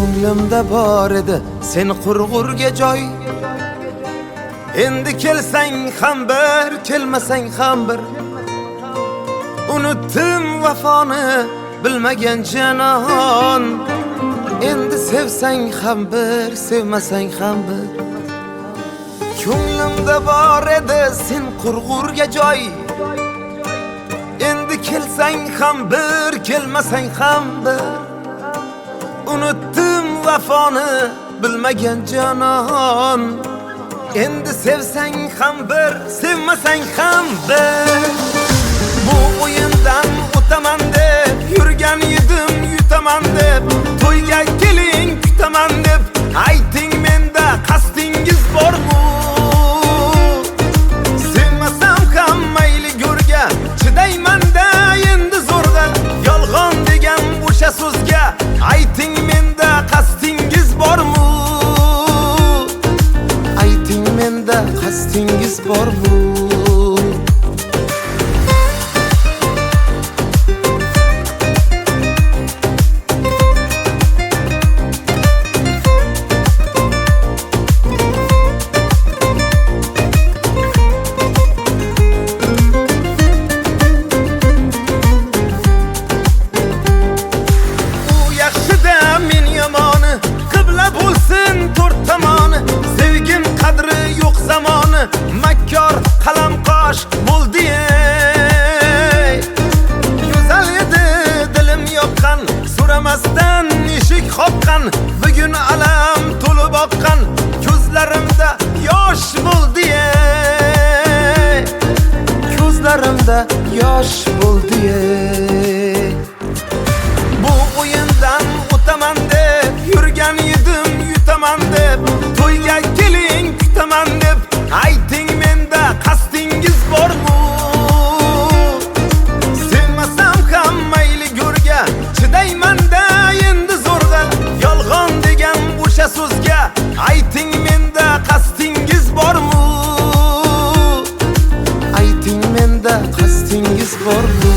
Ko'nglimda bor edi sen qurg'urga joy. Endi kelsang ham bir, kelmasang ham bir. Unutdim vafoni bilmagan janon. Endi sevsang ham bir, sevmasang ham bir. Ko'nglimda bor edi sen qurg'urga joy. Endi kelsang ham bir, kelmasang ham bir. Unutdim vafoni bilmagan janon. Endi sevsang ham bir, sevmasang ham bir. Bu o'yindan o'taman deb yurgan edim, yutaman deb. To'yga keling kutaman deb ayting, menda qasdingiz bormi? Sevmasam ham mayli go'rga chidayman-da endi zo'rg'a. Yolg'on degan o'sha so'zga ayting, menda qasdingiz bormi? Ayting, menda qasdingiz bormi? Makkor qalam qosh bo'ldi ey. Go'zal edi dilim yoqqan, so'ramasdan eshik qoqqan. Bugun alam to'lib oqqan, ko'zlarimda yosh bo'ldi ey. Ko'zlarimda yosh bo'ldi ey. Bu o'yindan o'taman deb yurgan edim, yutaman deb. To'yga keling kutaman deb ayting, menda qasdingiz bormi? Sevmasam ham mayli go'rga chidayman-da endi zo'rg'a. Yolg'on degan o'sha so'zga ayting, menda qasdingiz bormi? Ayting, menda qasdingiz bormi?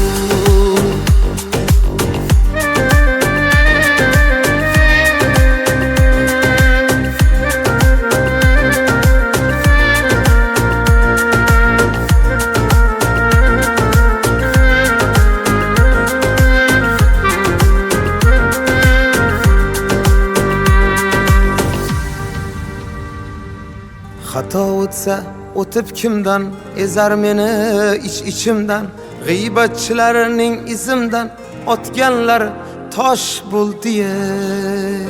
Xato o'tsa o'tib kimdan, ezar meni ichimdan. G'iybatchilarning izimdan otganlar tosh bo'ldi ey.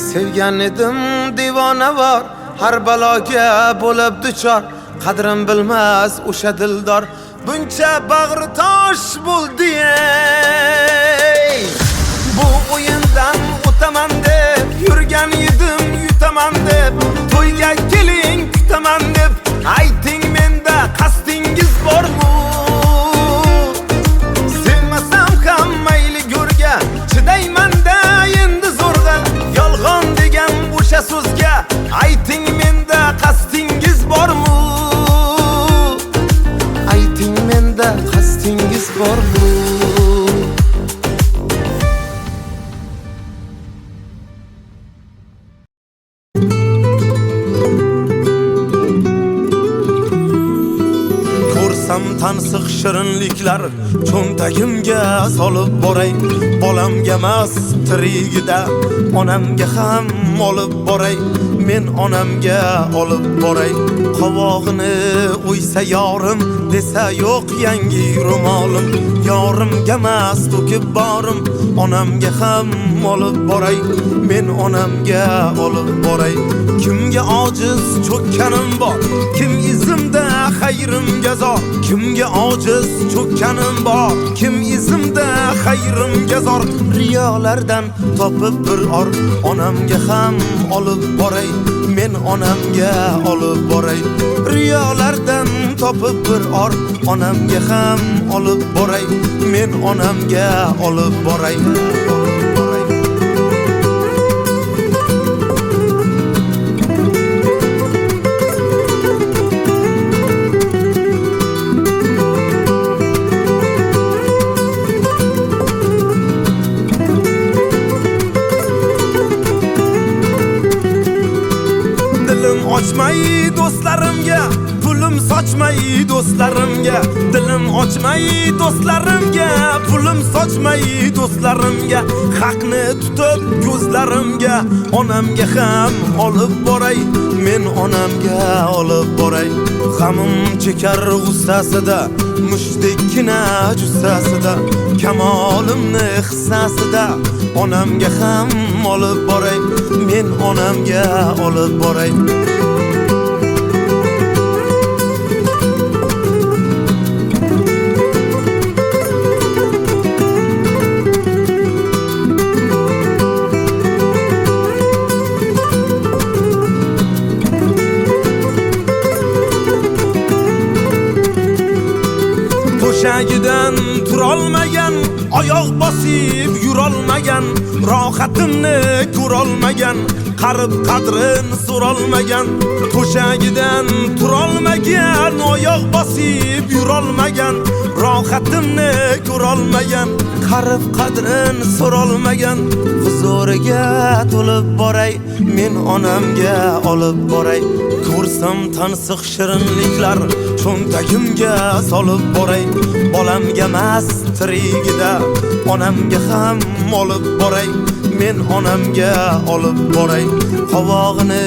Sevgan edim devona bor, har baloga bo'lib duchor. Qadrim bilmas o'sha dildor, buncha bag'ri tosh bo'ldi ey. Bu o'yindan o'taman deb yurgan edim, yutaman deb. To'yga keling kutaman deb ayting, menda qasdingiz bormi? Sevmasam ham mayli go'rga chidayman-da endi zo'rg'a. Yolg'on degan o'sha so'zga ayting, menda qasdingiz bormi? Ayting, menda qasdingiz bormi? Tansiq shirinliklar cho'ntagimga solib boray. Bolamga emas tirigida onamga ham olib boray. Men onamga olib boray. Qovog'ini o'ysa yorim, desa yo'q yangi ro'molim. Yorimga emas to'kib borim, onamga ham olib boray. Men onamga olib boray. Kimga ojiz cho'kkanim bor, kim izimda xayrimga zor. Kimga ojiz cho'kkanim bor, kim izimda xayrimga zor. Riyolardan topib bir or, onamga ham olib boray. Men onamga olib boray. Riyolardan topib bir or, onamga ham olib boray. Men onamga olib boray. ochmay do'stlarimga, pulim sochmay do'stlarimga, dilim ochmay do'stlarimga, pulim sochmay do'stlarimga, haqni tutib ko'zlarimga, onamga ham olib boray, men onamga olib boray. G'amim chekar g'ussasida, mushdekkina jussasida, kamolimni hissasida, onamga ham olib boray, men onamga olib boray. To'shagidan turolmagan, oyoq bosib yurolmagan, rohatimni ko'rolmagan, qarib qadrin so'rolmagan. To'shagidan turolmagan, oyoq bosib yurolmagan, rohatimni ko'rolmagan, qarib qadrin so'rolmagan. Huzuriga to'lib boray, men onamga olib boray. Ko'rsam tansiq shirinliklar, cho'ntagimga solib boray. Bolamga mas tirigida, onamga ham olib boray, men onamga olib boray. Qovog'ini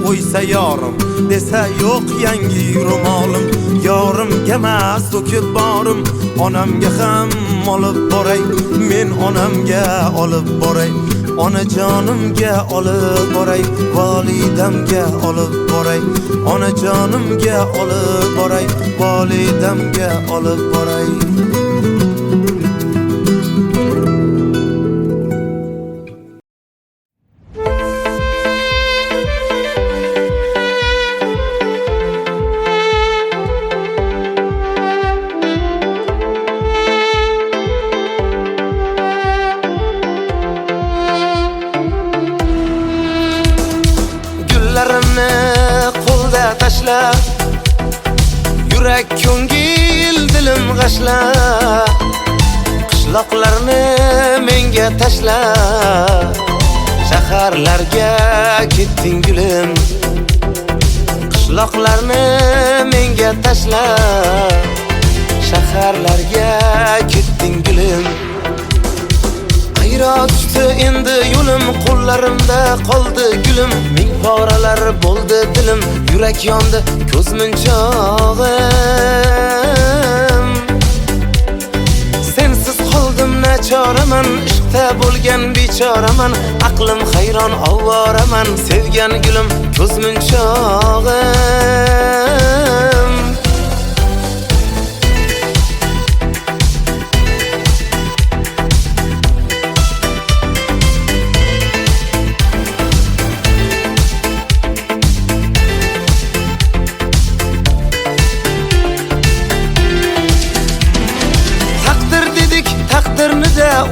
o'ysa yorim, desa yo'q yangi ro'molim, yorimga mas to'kib borim, onamga ham olib boray, men onamga olib boray. Onajonimga olib boray, volidamga olib boray. Onajonimga olib boray, volidamga olib boray. Qo'lda tashlab, yurak ko'ngil dilim g'ashlab, qishloqlarni menga tashlab, shaharlarga ketding gulim. Qishloqlarni menga tashlab, shaharlarga ketding gulim. Ayro tushdi endi yo'lim, qo'llarimda qoldi gulim. Ming poralar bo'ldi dilim, yurak yondi ko'z munchog'im. Sensiz qoldim nachoraman, ishqda bo'lgan bechoraman, aqlim hayron ovoraman, sevgan gulim ko'z munchog'im.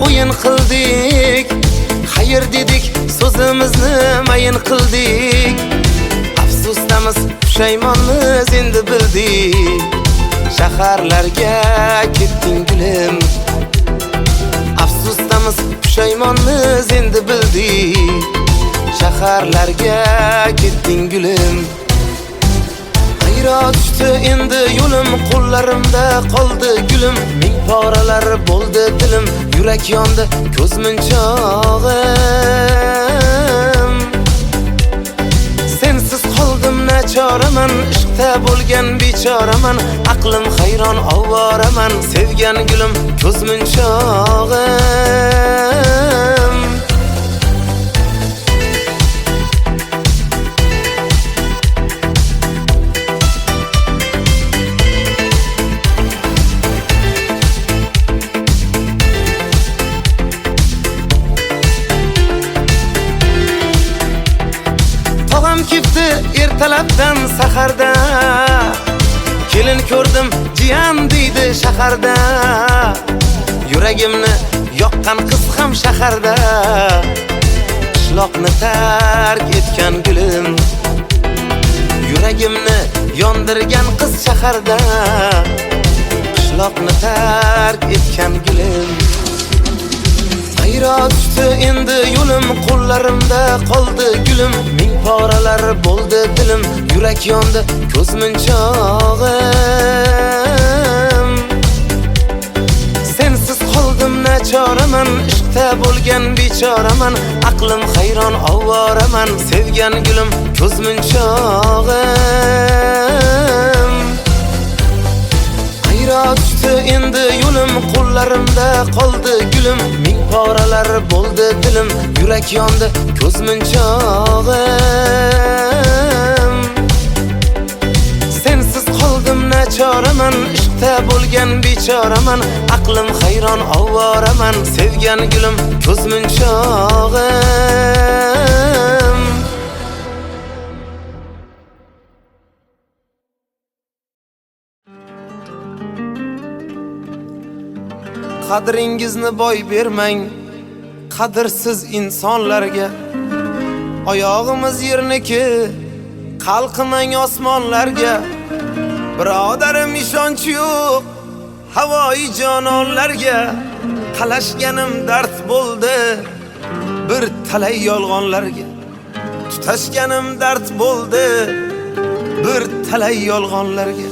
O'yin qildik, xayr dedik, so'zimizni mayin qildik. Afsusdamiz, pushaymonmiz endi bildik. Shaharlarga ketding gulim. Afsusdamiz, pushaymonmiz endi bildik. Shaharlarga ketding gulim. Ayro tushdi endi yo'lim, qo'llarimda qoldi gulim. Ming poralar bo'ldi dilim, yurak yondi ko'z munchog'im. Sensiz qoldim nachoraman, ishqda bo'lgan bechoraman, aqlim hayron ovoraman, sevgan gulim ko'z munchog'im. Kipti ertalabdan saharda, kelin ko'rdim jiyan deydi shaharda. Yuragimni yoqqan qiz ham shaharda, qishloqni tark etgan gulim. Yuragimni yondirgan qiz shaharda, qishloqni tark etgan gulim. Ayro tushdi endi yo'lim, qo'llarimda qoldi gulim. Ming poralar bo'ldi dilim, yurak yondi ko'z munchog'im. Sensiz qoldim nachoraman, ishqda bo'lgan bechoraman. Aqlim hayron ovoraman, sevgan gulim ko'z munchog'im. Ayro tushdi endi yo'lim, qo'llarimda qoldi gulim. Ming poralar bo'ldi dilim, yurak yondi ko'z munchog'im. Sensiz qoldim nachoraman, ishqda bo'lgan bechoraman. Aqlim hayron ovoraman, sevgan gulim ko'z munchog'im. Qadringizni boy bermang qadrsiz insonlarga. Oyog'imiz yerniki, qalqimang osmonlarga. Birodarim ishonch yo'q havoyi jononlarga. Qalashganim dard bo'ldi bir talay yolg'onlarga. Tutashganim dard bo'ldi bir talay yolg'onlarga.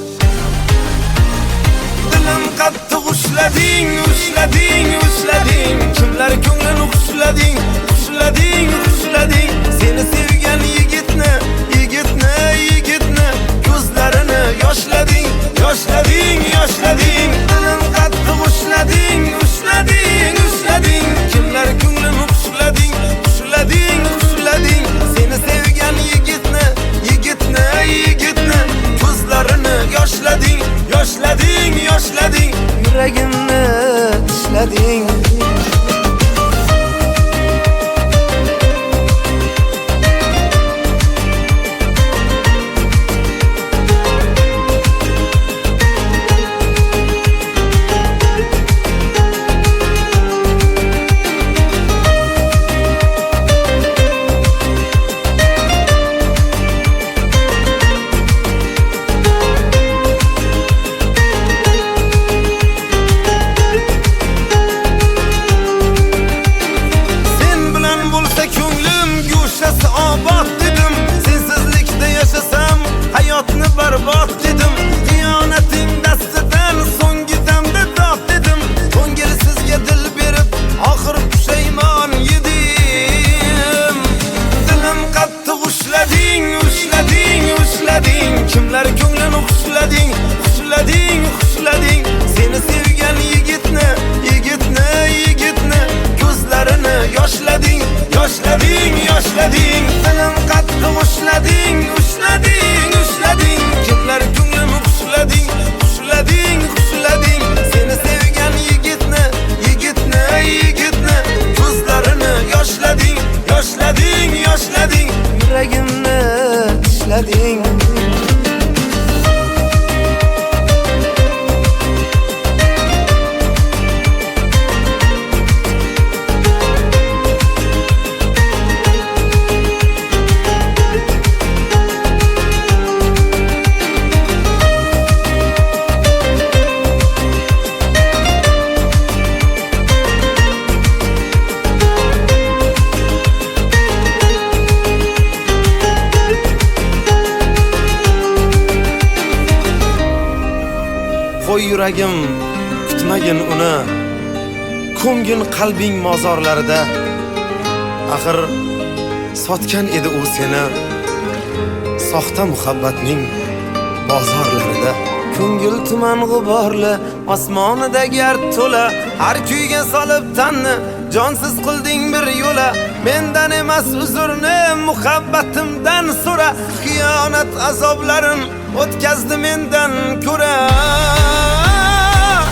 Dilim qattiq ushlading, ushlading, ushlading. Kimlar ko'nglini ushlading, ushlading, ushlading. Seni sevgan yigitni, yigitni, yigitni ko'zlarini yoshlading, yoshlading, yoshlading. Dilim qattiq ushlading, ushlading, ushlading. Kimlar ko'nglini ushlading, ushlading, ushlading. Seni sevgan yigitni, yigitni, yigitni ko'zlarini yoshlading, yoshlading, yoshlading. Yuragimni tishlading. Barbod dedim, xiyonating dastidan so'nggi damda dod dedim. Ko'ngilsizga dil berib oxir pushaymon yedim. Dilim qattiq ushlading, ushlading, ushlading. Kimlar ko'nglini ushlading, ushlading, ushlading. Seni sevgan yigitni, yigitni, yigitni ko'zlarini yoshlading, yoshlading, yoshlading. Dilim qattiq ushlading, ushlading, ushlading. Kimlar ko'nglini ushlading, ushlading, ushlading. Seni sevgan yigitni, yigitni, yigitni ko'zlarini yoshlading, yoshlading, yoshlading. Yuragimni tishlading. Qo'y yuragim kutmagin uni, ko'ngin qalbing mozorlarida. Axir sotgan edi u seni soxta muhabbatning bozorlarida. Ko'ngil tuman g'uborli, osmonida gard to'la. Har kuyga solib tanni, jonsiz qilding bir yo'la. Mendan emas uzrni, muhabbatimdan so'ra. Xiyonat azoblarin o'tkazdi mendan ko'ra.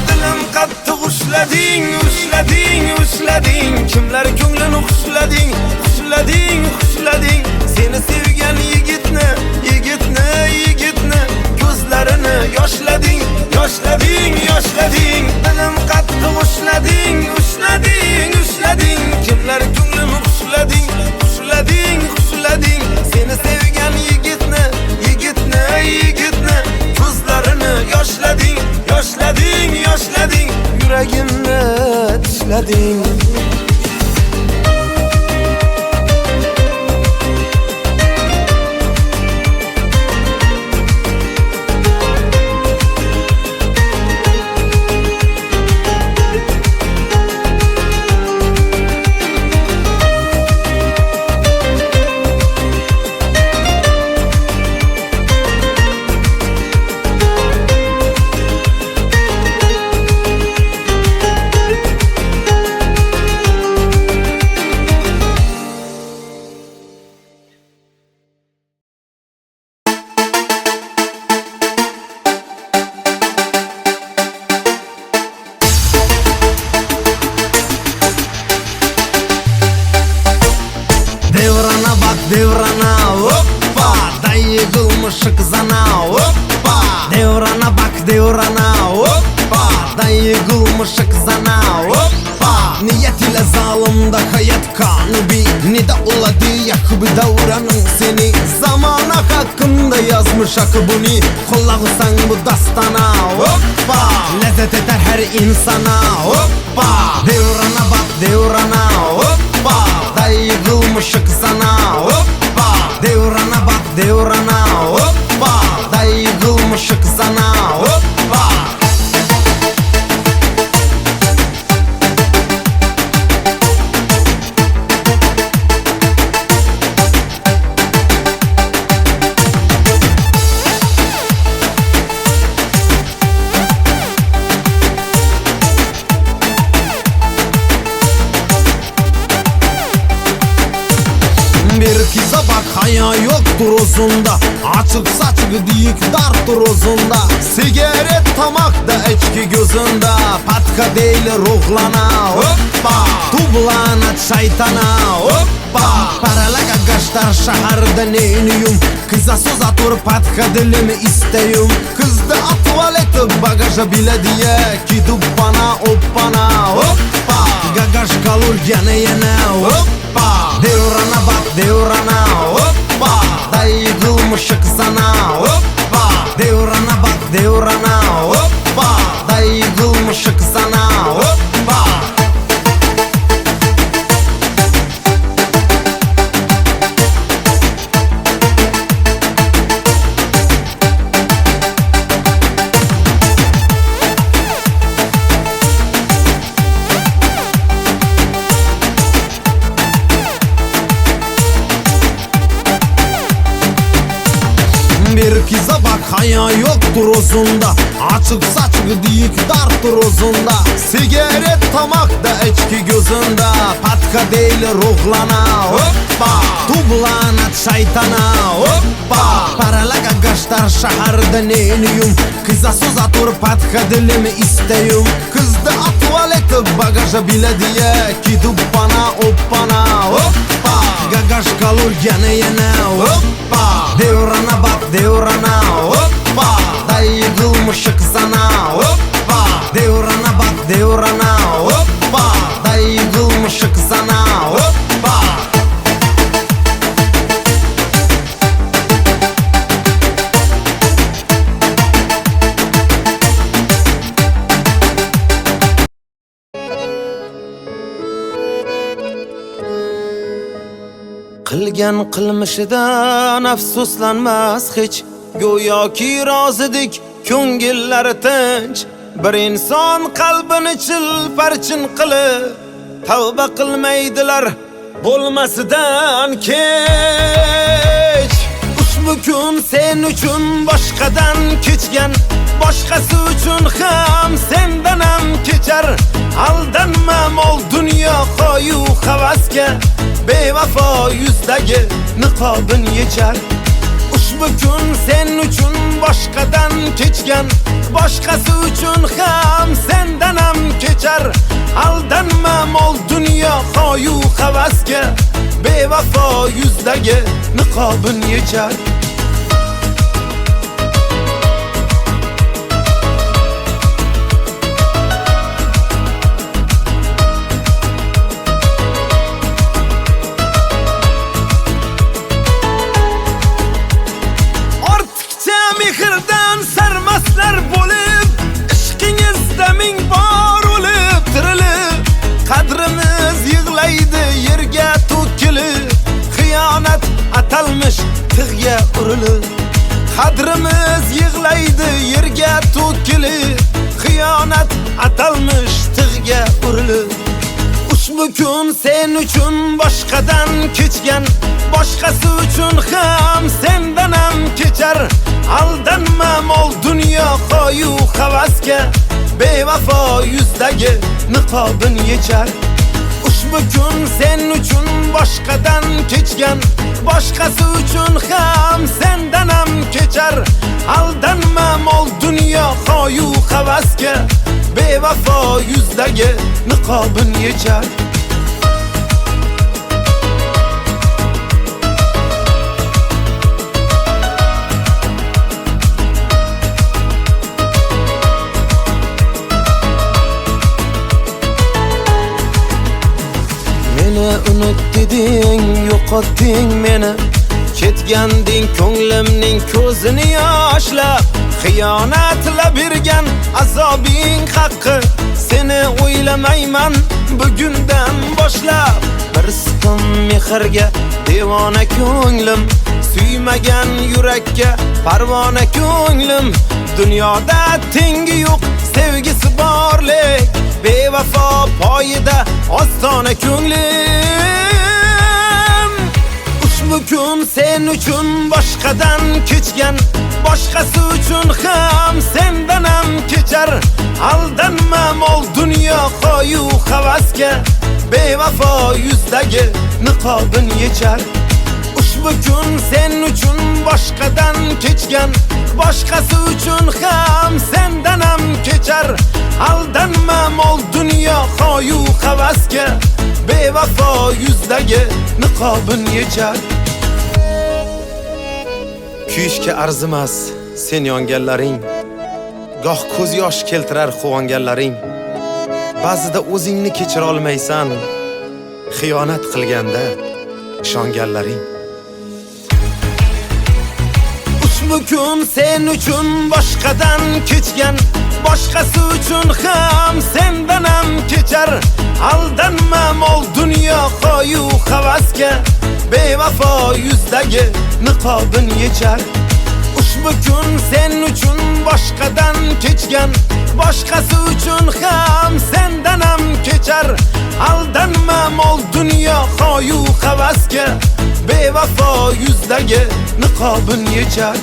Dilim qattiq ushlading, ushlading, ushlading. Kimlar ko'nglini ushlading, ushlading, ushlading. Seni sevgan yigitni, yigitni, yigitni ko'zlarini yoshlading, yoshlading, yoshlading. Dilim qattiq ushlading, ushlading, ushlading. Kimlar ko'nglini ushlading, ushlading, ushlading. Seni sevgan yigitni, yigitni, yigitni ko'zlarini yoshlading, yoshlading, yoshlading. Yuragimni tishlading. qilmishi qizana. Hoppa, devrana bak devrana. Hoppa, dayı qilmishi qizana. Hoppa, niyet ile zalimda hayat kanubi. Nida uladı yakıbı davranın seni. Zamana hakkında yazmış akıbını. Kulağısan bu dastana. Hoppa, lezzet eder her insana. Hoppa, devrana bak devrana. Hoppa, dayı qilmishi qizana. Hoppa, devrana bak devrana. Hoppa, dayı qilmishi qizana. Hoppa. Bir kıza bak haya yoktur uzunda. Açık saçık diyik dartır uzunda. Sigaret tamakta içki gözünde. Patka değil ruhlana. Hoppa, tublana şeytana. Hoppa, paralaga gaştar şaharda neyniyum. Kıza söz atır patka dilimi isteyim. Kızda tuvaleti bagaja bile diye. Gidip bana hoppana. Hoppa, gagaş kalır yana yana. Hoppa, devrana bak devrana. Hoppa, dayı qilmishi qizana. Hoppa, devrana bak devrana. Hoppa, dayı qilmishi qizana. Hoppa. Bir kıza bak haya yoktur uzunda. Açık saçık diyik dartır uzunda. Sigaret tamakta içki gözünde. Patka değil ruhlana. Hoppa, tublana şeytana. Hoppa, paralaga gaştar şaharda neyniyum. Kıza söz atır patka dilimi isteyim. Kızda tuvaleti bagaja bile diye. Gidip bana hoppana. Hoppa, gagaş kalır yana yana. Hoppa, devrana bak devrana. Hoppa, dayı qilmishi qizana. Hoppa, devrana bak devrana. Hoppa, dayı qilmishi qizana. Hoppa. Qilgan qilmishidan afsuslanmas hech. Go'yoki rozidik ko'ngillari tinch. Bir inson qalbini chilparchin qilib tavba qilmaydilar bo'lmasidan kech. Ushbu kun sen uchun boshqadan kechgan. Boshqasi uchun ham sendan ham kechar. Aldanma mol dunyo qo'yu havasga. Bevafo yuzdagi niqobin yechar. Ushbu kun sen uchun boshqadan kechgan. Boshqasi uchun ham sendan ham kechar. Aldanma mol dunyo qo'yu havasga. Bevafo yuzdagi niqobin yechar. Mehrdan sarmaslar bo'lib, ishqingizda ming bor o'lib tirilib. Qadrimiz yig'laydi yerga to'kilib. Xiyonat atalmish tig'ga urilib. Qadrimiz yig'laydi yerga to'kilib. Xiyonat atalmish tig'ga urilib. Ushbu kun sen uchun boshqadan kechgan. Boshqasi uchun ham sendan ham kechar. Aldanma mol dunyo qo'yu havasga. Bevafo yuzdagi niqobin yechar. Ushbu kun sen uchun boshqadan kechgan. Boshqasi uchun ham sendan ham kechar. Aldanma mol dunyo qo'yu havasga. Bevafo yuzdagi niqobin yechar. unut deding, yo'qotding meni. Ketganding ko'nglimning ko'zini yoshlab, xiyonatla bergan azobing haqqi. Seni o'ylamayman bugundan boshlab. Bir siqim mehrga devona ko'nglim, suymagan yurakka parvona ko'nglim. Dunyoda tengi yo'q sevgisi borlik, bevafo poyida ostona ko'nglim. Ushbu kun sen uchun boshqadan kechgan, boshqasi uchun ham sendan ham kechar. Aldanma mol dunyo qo'yu havasga, bevafo yuzdagi niqobin yechar. Ushbu kun sen uchun boshqadan kechgan, boshqasi uchun ham sendan ham kechar. Aldanma mol dunyo qo'yu havasga, bevafo yuzdagi niqobin yechar. Kuyishga arzimas sen yonganlaring, goh ko'z yosh keltirar quvonganlaring. Ba'zida o'zingni kechira olmaysan, xiyonat qilganda ishonganlaring. Ushbu kun sen uchun boshqadan kechgan, boshqasi uchun ham sendan ham kechar. Aldanma mol dunyo qo'yu havasga, bevafo yuzdagi niqobin yechar. Ushbu kun sen uchun boshqadan kechgan, boshqasi uchun ham sendan ham kechar. Aldanma mol dunyo qo'yu havasga, bevafo yuzdagi niqobin yechar.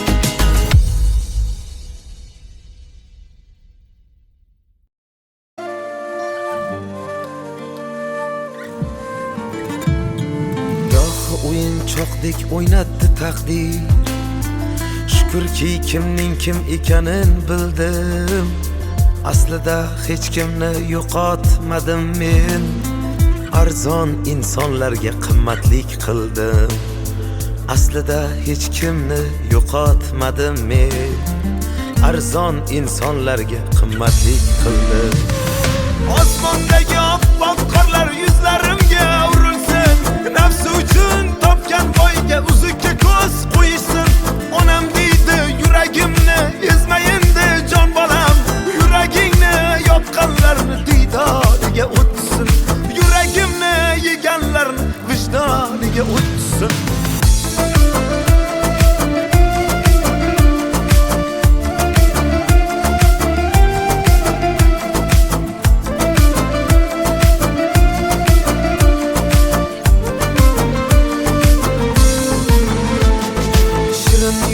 O'yinchoqdek o'ynatdi taqdir. Shukrki kimning kim ekanin bildim. Aslida hech kimni yo'qotmadim men. Arzon insonlarga qimmatlik qildim. Aslida hech kimni yo'qotmadim men. Arzon insonlarga qimmatlik qildim. Osmondagi oppoq qorlar yuzlarimga urilsin. Nafsi uchun topgan boyga uzukka ko'z qo'yishsin. Onam deydi yuragimni ezmayindi jon bolam. Yuragingni yopqanlarni diydoriga o'tsin. Yuragimni yeganlarni vijdoniga o'tsin.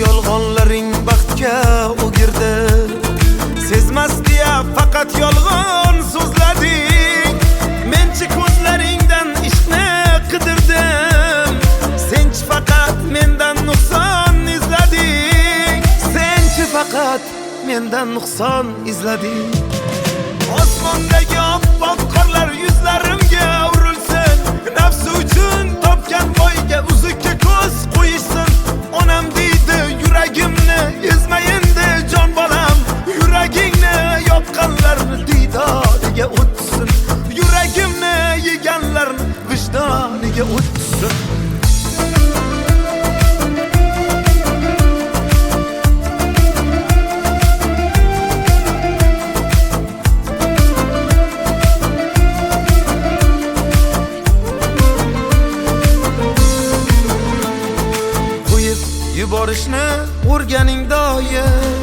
Yolg'onlaring baxtga o'girdi. Sezmas deya faqat yolg'on so'zlading. Menchi ko'zlaringdan ishqni qidirdim. Senchi faqat mendan nuqson izlading. Senchi faqat mendan nuqson izlading. Osmondagi oppoq qorlar yuzlarimga urilsin. Nafsi uchun topgan boyga uzukka ko'z qo'yishsin. Onam deydi yuragimni ezmayindi jon bolam. Yuragingni yopqanlarni diydoriga o'tsin. Yuragimni yeganlarni vijdoniga o'tsin. Yuborishni o'rganing doim.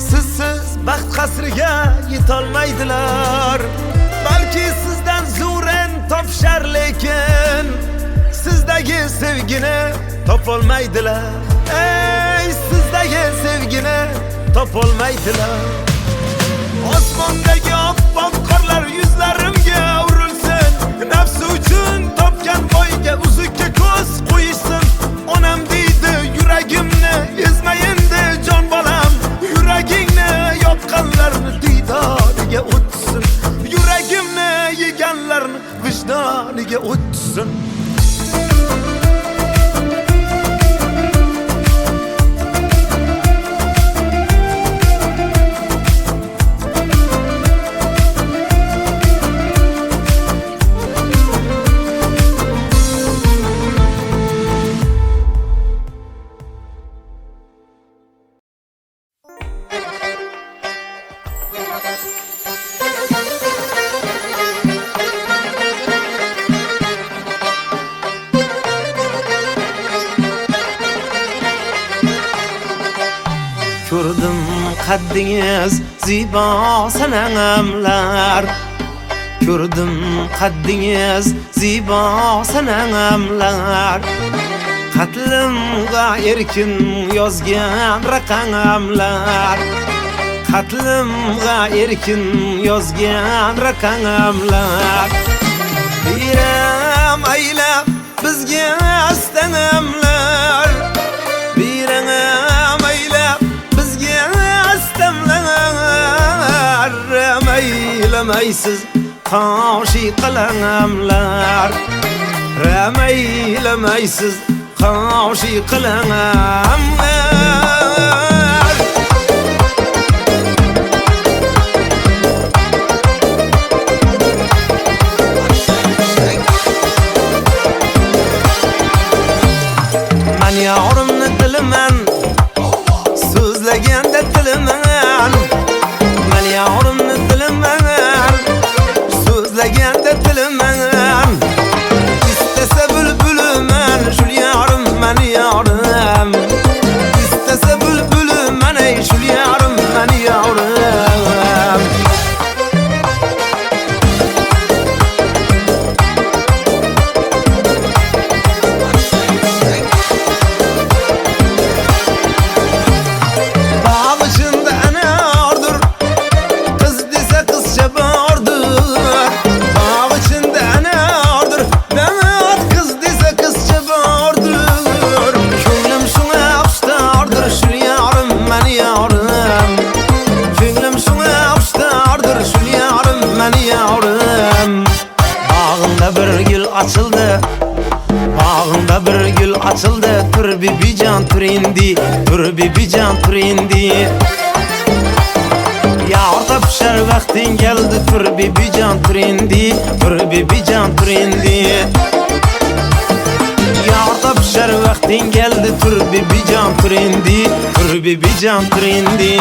Sizsiz baxt qasriga yetolmaydilar. Balki sizdan zo'rin topishar, lekin sizdagi sevgini topolmaydilar. Ey, sizdagi sevgini topolmaydilar. Osmondagi oppoq qorlar yuzlarimga urilsin. Nafsi uchun topgan boyga uzukka ko'z qo'yishsin. Onam deydi yuragimni ezmayindi jon bolam. Yuragingni yopqanlarni diydoriga o'tsin. Yuragimni yeganlarni vijdoniga o'tsin. qaddingiz zibo sanamlar. Gördüm qaddingiz zibo sanamlar. Qatlimga erkin yozgan raqamlar. Qatlimga erkin yozgan raqamlar. Biram aylab bizga astamlar. Biram aylab bizga astamlar. Maylamaysiz qoshi qilamlar. Maylamaysiz qoshi qilamlar. Men yorimni dilaman, so'zlaganda tilaman. Men yorimni dilaman, so'zlaganda tilaman. İstese bülbülümen, şul yarim men yarim. İstese bülbülümen, ey şul yarim men yarim. Açıldı, bağında bir gül açıldı. Tur bir can tur indi, tur bir can tur indi. Yağda pişer vaktin geldi, tur bir can tur indi, tur bir can tur indi. Yağda pişer vaktin geldi, tur bir can tur indi, tur bir can tur indi.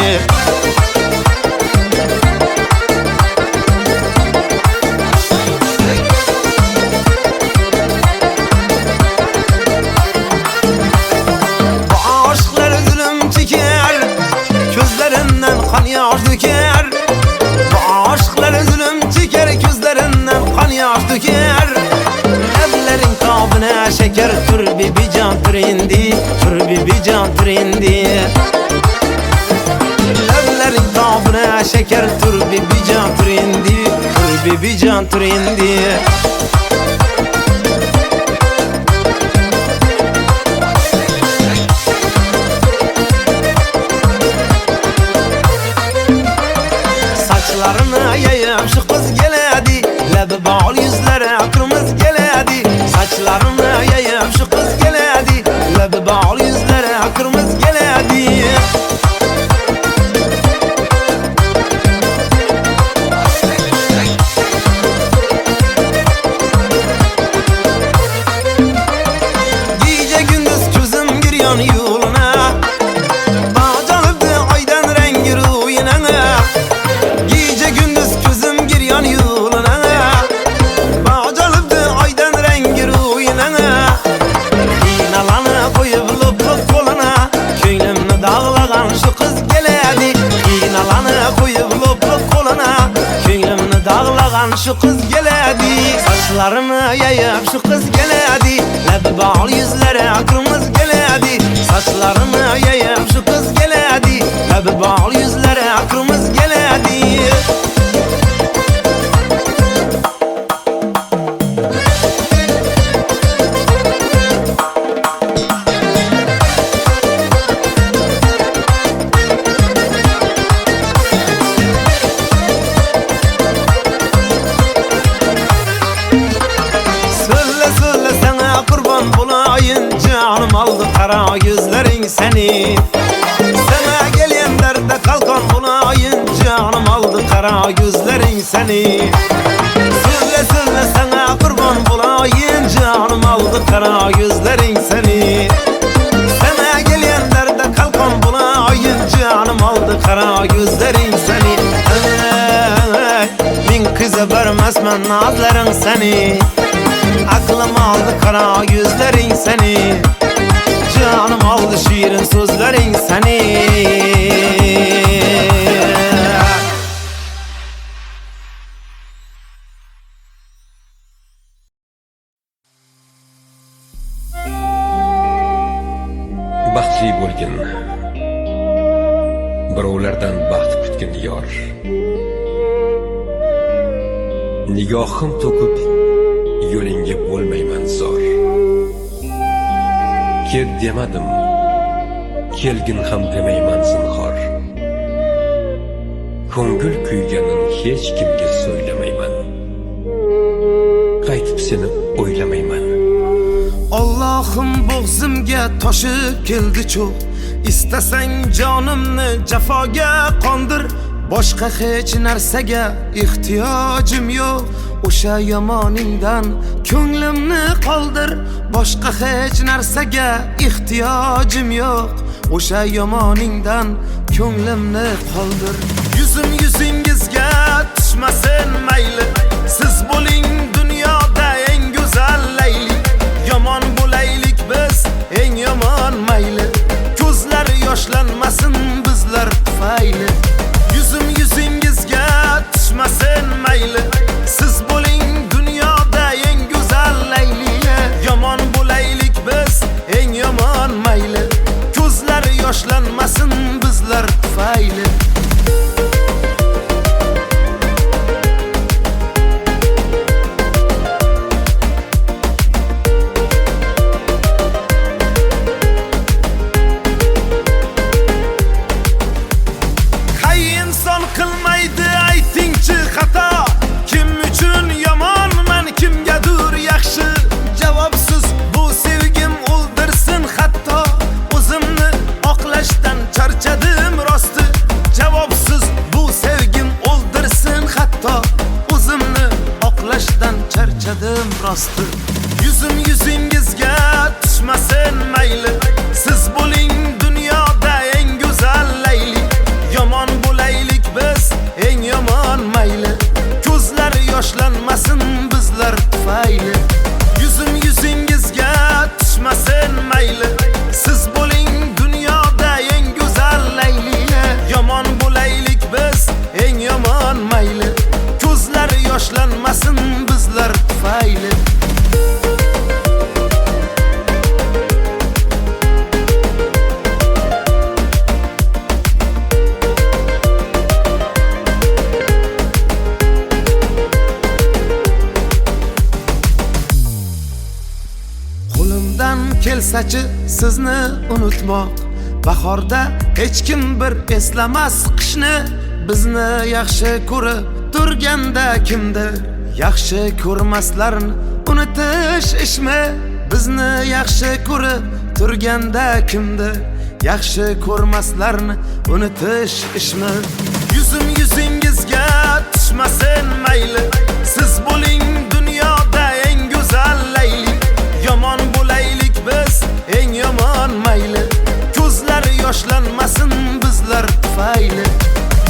Kan yaş döker, bu aşklar zulüm çeker, gözlerinden kan yaş döker. Evlerin kabına şeker, tur bir can tur indi, tur bir can tur indi. Evlerin kabına şeker, tur bir can tur indi, tur bir can tur indi. Saçlarını yayıp şu kız geledi, lebi bağlı yüzlere kırmızı geledi. Saçlarını yayıp şu kız geledi, lebi bağlı yüzlere kırmızı geledi. Gece gündüz gözüm giriyor yoluna, bağcalıbdı aydan rengi ruyuna. Gece gündüz gözüm giryan yoluna, bağcalıbdı aydan rengi ruyuna. İnalanı koyup luplup koluna, köylümünü dağlagan şu kız geledi. İnalanı koyup luplup koluna, köylümünü dağlagan şu kız geledi. Saçlarını yayıp şu kız geledi, lebi bağlı yüzlere kırmızı geledi. Saçlarını yayıp şu kız geledi, lebi bağlı yüzlere kırmızı geledi. Söyle sana kurban bulayın, canım aldı kara gözlerin seni. Sana gelen derde kalkan bulayın, canım aldı kara gözlerin seni. Söyle sana kurban bulayın, canım aldı kara gözlerin seni. Sana gelen derde kalkan bulayın, canım aldı kara gözlerin seni. Min kıza vermezmen nazların seni. Aklım aldı kara gözlerin seni. Canım aldı şiirin sözlerin seni. sevgin, birovlardan baxt kutgin yor. Nigohim to'kib yo'lingga bo'lmayman zor. Ket demadim, kelgin ham demayman zinhor. Ko'ngil kuyganin hech kimga so'ylamayman. Qaytib seni o'ylamayman. Allohim bo'g'zimga toshib keldi cho'q. Istasang jonimni jafoga qondir. Boshqa hech narsaga ehtiyojim yo'q. O'sha yomoningdan ko'nglimni qoldir. Boshqa hech narsaga ehtiyojim yo'q. O'sha yomoningdan ko'nglimni qoldir. Yuzim yuzingizga tushmasin mayli. Siz bo'ling dunyoda eng go'zal layli. Yomon bo'laylik biz eng yomon mayli. Ko'zlar yoshlanmasin bizlar tufayli. Yuzim yuzingizga tushmasin mayli. Siz bo'ling dunyoda eng go'zal layli. Yomon bo'laylik biz eng yomon mayli. Ko'zlar yoshlanmasin bizlar tufayli. Qilmaydi aytingchi xato. Kim uchun yomonman, kimgadir yaxshi. Javobsiz bu sevgim o'ldirsin hatto. O'zimni oqlashdan charchadim rosti. Javobsiz bu sevgim o'ldirsin hatto. O'zimni oqlashdan charchadim rosti. Yuzim yuzingizga tushmasin mayli. Siz bo'ling dunyoda eng go'zal layli. Yomon bo'laylik biz eng yomon mayli. Ko'zlar yoshlanmasin bizlar tufayli. Yuzim yuzingizga tushmasin mayli. Siz bo'ling dunyoda eng go'zal layli. Yomon bo'laylik biz eng yomon mayli. Ko'zlar yoshlanmasin bizlar tufayli. Kelsachi sizni unutmoq. Bahorda hech kim bir eslamas qishni. Bizni yaxshi ko'rib turganda kimdir yaxshi ko'rmaslarni unutish ishmi? Bizni yaxshi ko'rib turganda kimdir yaxshi ko'rmaslarni unutish ishmi? Yuzim yuzingizga tushmasin mayli. Siz bo'ling dunyoda eng go'zal layli. Yomon bo'laylik biz eng yomon mayli. Ko'zlar yoshlanmasin bizlar tufayli.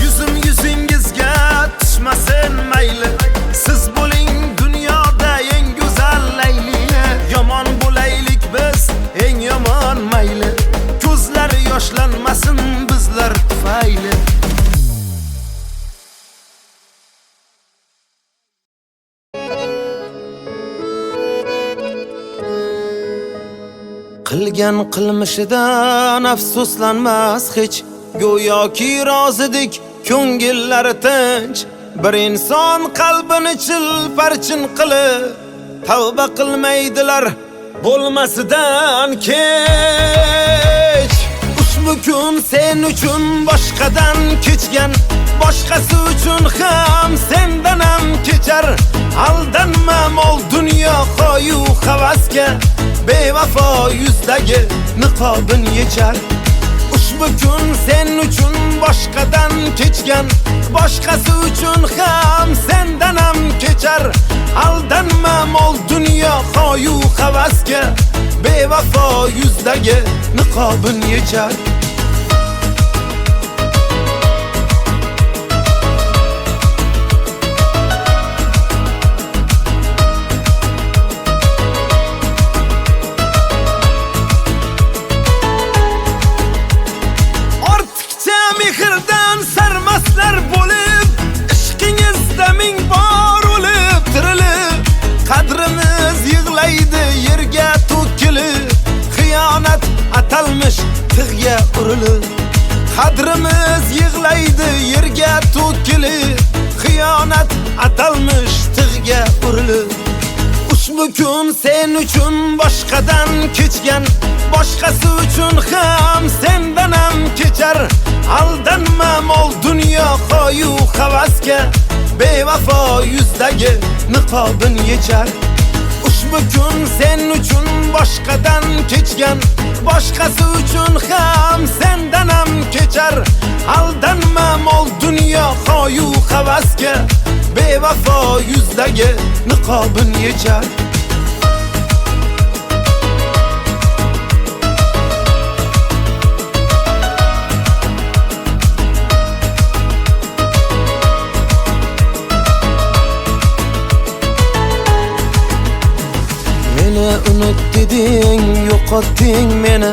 Yuzim yuzingizga tushmasin mayli. Siz bo'ling dunyoda eng go'zal layli. Yomon bo'laylik biz eng yomon mayli. Ko'zlar yoshlanmasin bizlar tufayli. Qilgan qilmishidan afsuslanmas hech. Go'yoki rozidik ko'ngillari tinch. Bir inson qalbini chilparchin qilib tavba qilmaydilar bo'lmasidan kech. Ushbu kun sen uchun boshqadan kechgan. Boshqasi uchun ham sendan ham kechar. Aldanma mol dunyo qo'yu havasga. Bevafo yuzdagi niqobin yechar. Ushbu kun sen uchun boshqadan kechgan. Boshqasi uchun ham sendan ham kechar. Aldanma mol dunyo qo'yu havasga. Bevafo yuzdagi niqobin yechar. Mehrdan sarmaslar bo'lib, ishqingizda ming bor o'lib tirilib. Qadrimiz yig'laydi yerga to'kilib. Xiyonat atalmish tig'ga urilib qadrimiz yig'laydi yerga to'kilib xiyonat atalmish tig'ga urilib ushbu kun sen uchun boshqadan kechgan boshqasi uchun ham sendan ham kechar aldanma mol dunyo qo'yu havasga bevafo yuzdagi niqobin yechar ushbu kun sen uchun boshqadan kechgan boshqasi uchun ham sendan ham kechar aldanma mol dunyo qo'yu havasga bevafo yuzdagi niqobin yechar unut deding yo'qotding meni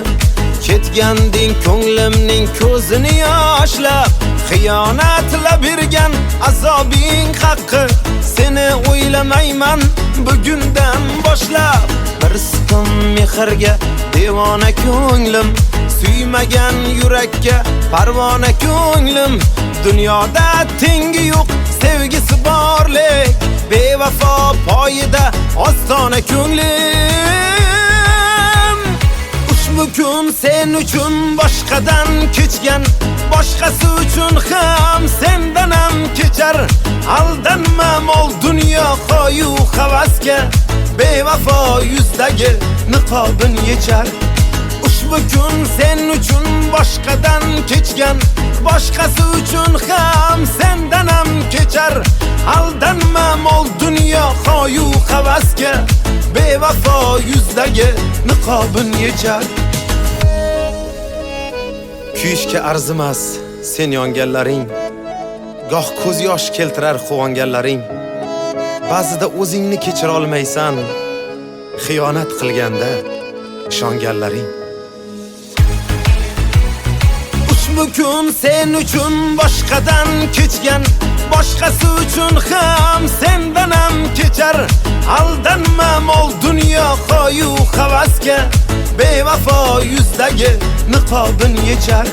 ketganding ko'nglimning ko'zini yoshlab xiyonatla bergan azobing haqqi seni o'ylamayman bugundan boshlab bir siqim mehrga devona ko'nglim suymagan yurakka parvona ko'nglim dunyoda tengi yo'q sevgisi borlik bevafo poyida ostona ko'nglim ushbu kun sen uchun boshqadan kechgan boshqasi uchun ham sendan ham kechar aldanma mol dunyo qo'yu havasga bevafo yuzdagi niqobin yechar ushbu kun sen uchun boshqadan kechgan boshqasi uchun ham sendan ham kechar aldanma mol dunyo qo'yu havasga bevafo yuzdagi niqobin yechar kuyishga arzimas sen yonganlaring goh ko'z yosh keltirar quvonganlaring ba'zida o'zingni kechira olmaysan xiyonat qilganda ishonganlaring ushbu kun sen uchun boshqadan kechgan boshqasi uchun ham sendan ham kechar aldanma mol dunyo qo'yu havasga bevafo yuzdagi niqobin yechar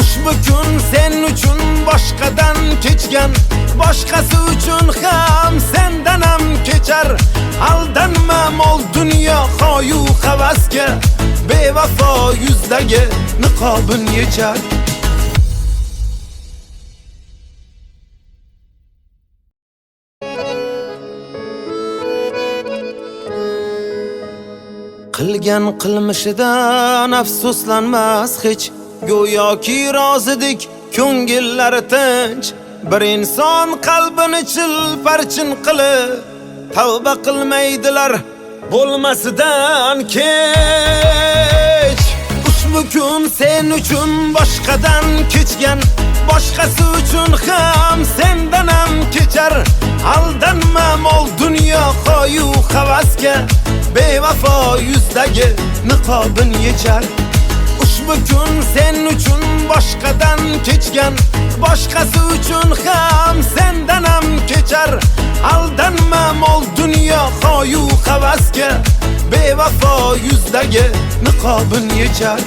ushbu kun sen uchun boshqadan kechgan boshqasi uchun ham sendan ham kechar aldanma mol dunyo qo'yu havasga bevafo yuzdagi niqobin yechar qilgan qilmishidan afsuslanmas hech go'yoki rozidik ko'ngillari tinch bir inson qalbini chilparchin qilib tavba qilmaydilar bo'lmasidan kech ushbu kun sen uchun boshqadan kechgan boshqasi uchun ham sendan ham kechar aldanma mol dunyo qo'yu havasga bevafo yuzdagi niqobin yechar ushbu kun sen uchun boshqadan kechgan boshqasi uchun ham sendan ham kechar aldanma mol dunyo qo'yu havasga bevafo yuzdagi niqobin yechar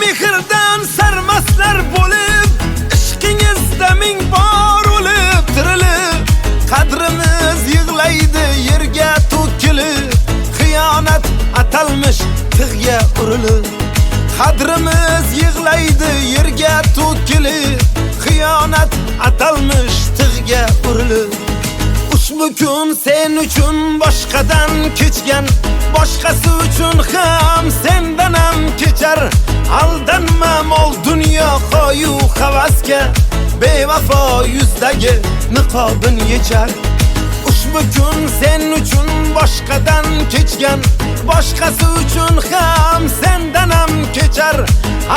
mehrdan sarmaslar bo'lib ishqingizda ming bor o'lib tirilib qadrimiz yig'laydi yerga to'kilib xiyonat atalmish tig'ga urilib qadrimiz yig'laydi yerga to'kilib xiyonat atalmish tig'ga urilib ushbu kun sen uchun boshqadan kechgan boshqasi uchun ham sendan ham kechar aldanma mol dunyo qo'yu havasga bevafo yuzdagi niqobin yechar ushbu kun sen uchun boshqadan kechgan boshqasi uchun ham sendan ham kechar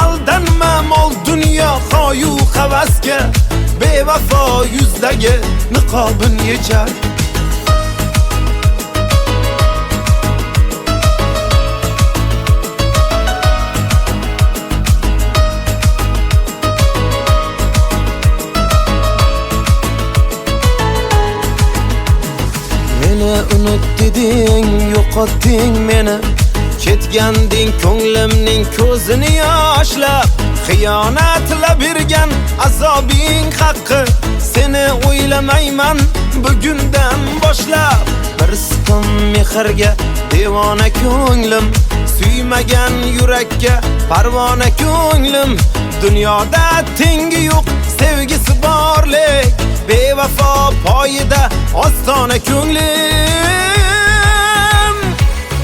aldanma mol dunyo qo'yu havasga bevafo yuzdagi niqobin yechar unut deding, yo'qotding meni. Ketganding ko'nglimning ko'zini yoshlab, xiyonatla bergan azobing haqqi. Seni o'ylamayman bugundan boshlab. Bir siqim mehrga devona ko'nglim, suymagan yurakka parvona ko'nglim. Dunyoda tengi yo'q sevgisi borlik, bevafo poyida ostona ko'nglim.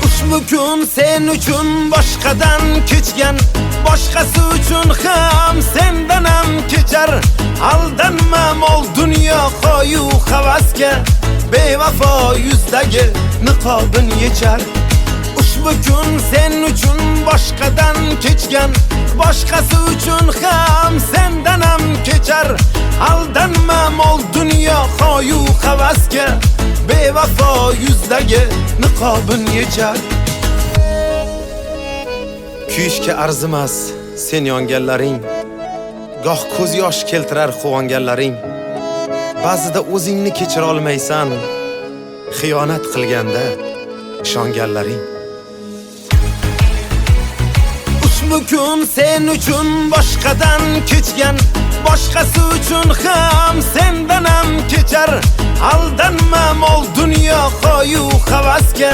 Ushbu kun sen uchun boshqadan kechgan, boshqasi uchun ham sendan ham kechar. Aldanma mol dunyo qo'yu havasga, bevafo yuzdagi niqobin yechar. Ushbu kun sen uchun boshqadan kechgan, boshqasi uchun ham sendan ham kechar. Aldanma mol dunyo qo'yu havasga, bevafo yuzdagi niqobin yechar. Kuyishga arzimas sen yonganlaring, goh ko'z yosh keltirar quvonganlaring. Ba'zida o'zingni kechira olmaysan, xiyonat qilganda ishonganlaring. Ushbu kun sen uchun boshqadan kechgan, boshqasi uchun ham sendan ham kechar. Aldanma mol dunyo qo'yu havasga,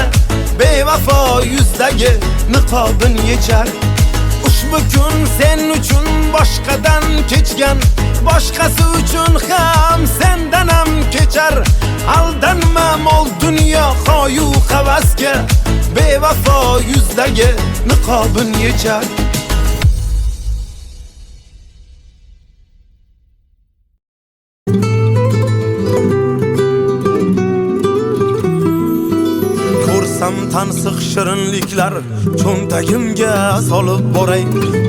bevafo yuzdagi niqobin yechar. Ushbu kun sen uchun boshqadan kechgan, boshqasi uchun ham sendan ham kechar. Aldanma mol dunyo qo'yu havasga, bevafo yuzdagi niqobin yechar. Ko'rsam tansiq shirinliklar cho'ntagimga solib boray.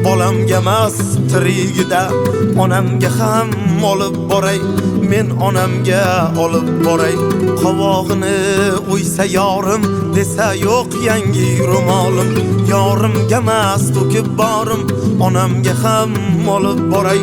Bolamga emas tirigida onamga ham olib boray. Men onamga olib boray. Qovog'ini o'ysa yorim, desa yo'q yangi ro'molim. Yorimga emas to'kib borim, onamga ham olib boray.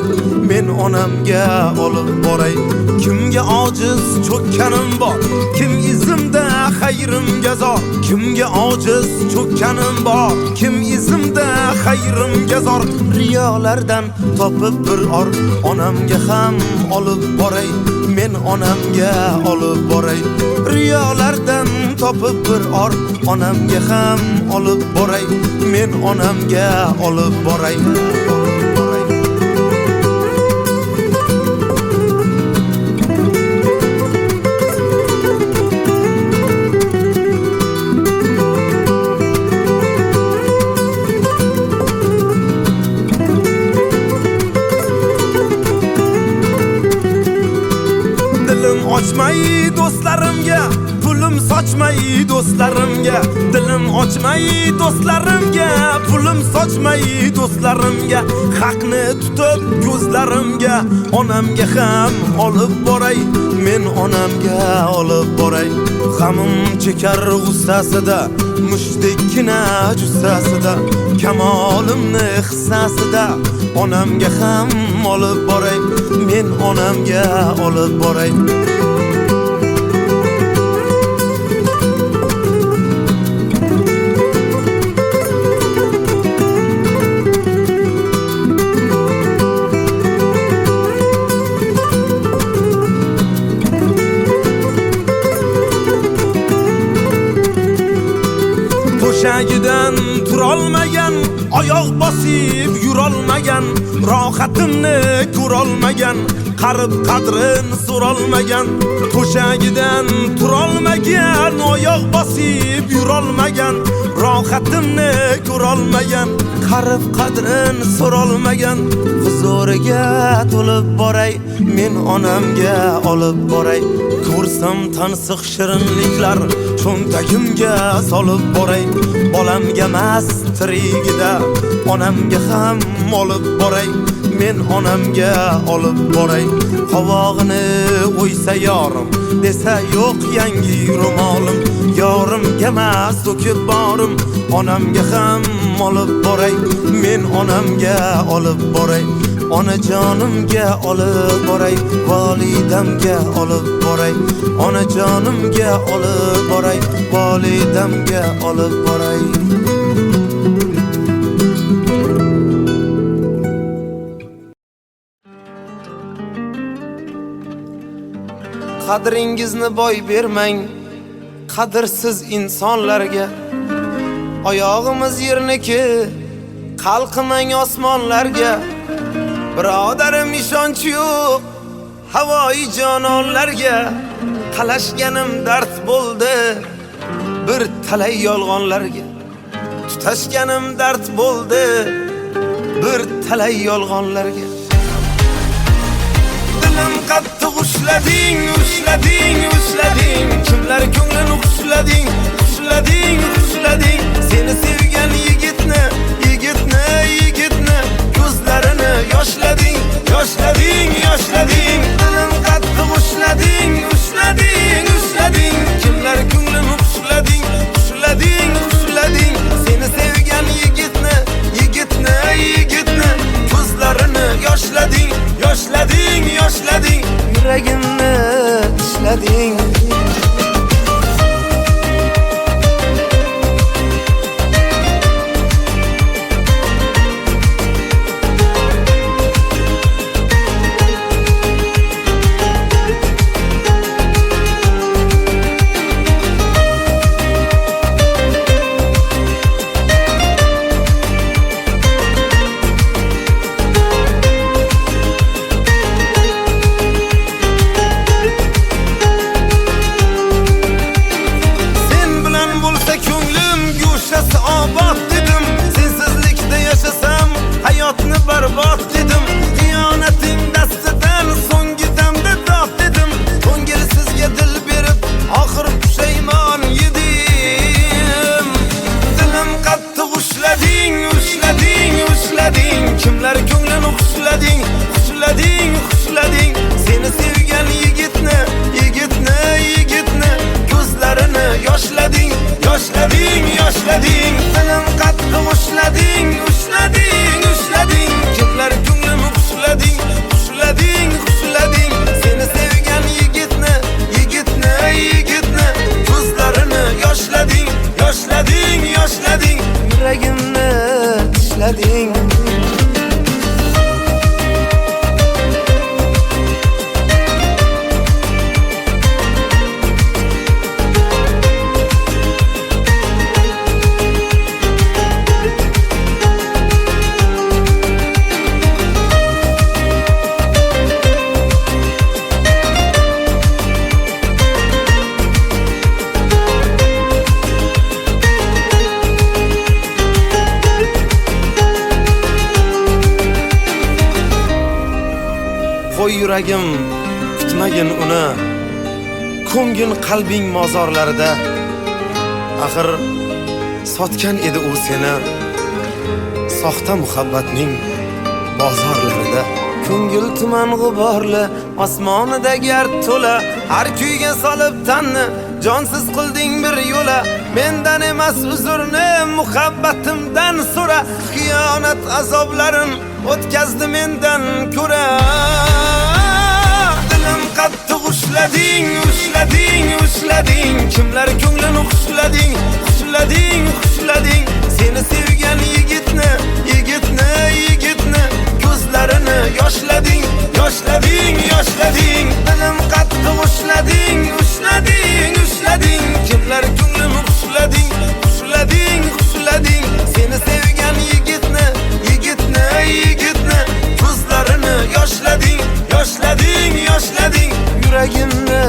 Men onamga olib boray. Kimga ojiz cho'kkanim bor, kim izimda xayrimga zor. Kimga ojiz cho'kkanim bor, kim izimda xayrimga zor. Riyolardan topib bir or, onamga ham olib boray. Men onamga olib boray. Riyolardan topib bir or, onamga ham olib boray. Men onamga olib boray. Ochmay do'stlarimga, pulim sochmay do'stlarimga. Dilim ochmay do'stlarimga, pulim sochmay do'stlarimga. Haqni tutib ko'zlarimga, onamga ham olib boray. Men onamga olib boray. G'amim chekar g'ussasida, mushdekkina jussasida, kamolimni hissasida, onamga ham olib boray. Men onamga olib boray. To'shagidan turolmagan, oyoq bosib yurolmagan, rohatimni ko'rolmagan, qarib qadrin so'rolmagan. To'shagidan turolmagan, oyoq bosib yurolmagan, rohatimni ko'rolmagan, qarib qadrin so'rolmagan. Huzuriga to'lib boray, men onamga olib boray. Ko'rsam tansiq shirinliklar cho'ntagimga solib boray. Bolamga emas tirigida onamga ham olib boray. Men onamga olib boray. Qovog'ini o'ysa yorim, desa yo'q yangi ro'molim. Yorimga emas to'kib borim, onamga ham olib boray. Men onamga olib boray. Onajonimga olib boray, volidamga olib boray. Onajonimga olib boray, volidamga olib boray. Qadringizni boy bermang qadrsiz insonlarga. Oyog'imiz yerniki, qalqimang osmonlarga. Birodarim ishonch yo'q havoyi jononlarga. Qalashganim dard bo'ldi bir talay yolg'onlarga. Tutashganim dard bo'ldi bir talay yolg'onlarga. Dilim qattiq ushlading, ushlading, ushlading. Kimlar ko'nglini ushlading, ushlading, ushlading. Seni sevgan yigitni, yigitni, yigitni ko'zlarini yoshlading, yoshlading, yoshlading. Dilim qattiq ushlading, ushlading, ushlading. Kimlar ko'nglini ushlading, ushlading, ushlading. Seni sevgan yigitni, yigitni, yigitni ko'zlarini yoshlading, yoshlading, yoshlading. Yuragimni ishlading. Barbod dedim, xiyonating dastidan so'nggi damda dod dedim. Ko'ngilsizga dil berib, oxir pushaymon yedim. Dilim qattiq ushlading, ushlading, ushlading. Kimlar ko'nglini ushlading, ushlading, ushlading. Seni sevgan yigitni, yigitni, yigitni ko'zlarini yoshlading, yoshlading, yoshlading. Dilim qattiq ushlading, ushlading, ushlading. Kimlar ko'nglini ushlading, ushlading, ushlading. Seni sevgan yigitni, yigitni, yigitni ko'zlarini yoshlading, yoshlading, yoshlading. Yuragimni ishlading. Qo'y yuragim kutmagin uni, ko'ngin qalbing mozorlarida. Axir sotgan edi u seni soxta muhabbatning bozorlarida. Ko'ngil tuman g'uborli, osmonida gard to'la. Har kuyga solib tanni, jonsiz qilding bir yo'la. Mendan emas uzrni, muhabbatimdan so'ra. Xiyonat azoblarin o'tkazdi mendan ko'ra. Dilim qattiq ushlading, ushlading, ushlading. Kimlar ko'nglini ushlading, ushlading, ushlading. Seni sevgan yigitni, yigitni, yigitni ko'zlarini yoshlading, yoshlading, yoshlading. Dilim qattiq ushlading, ushlading, ushlading. Kimlar ko'nglini ushlading, ushlading, ushlading. Seni sevgan yigitni, yigitni, yigitni ko'zlarini yoshlading, yoshlading, yoshlading. Yuragimni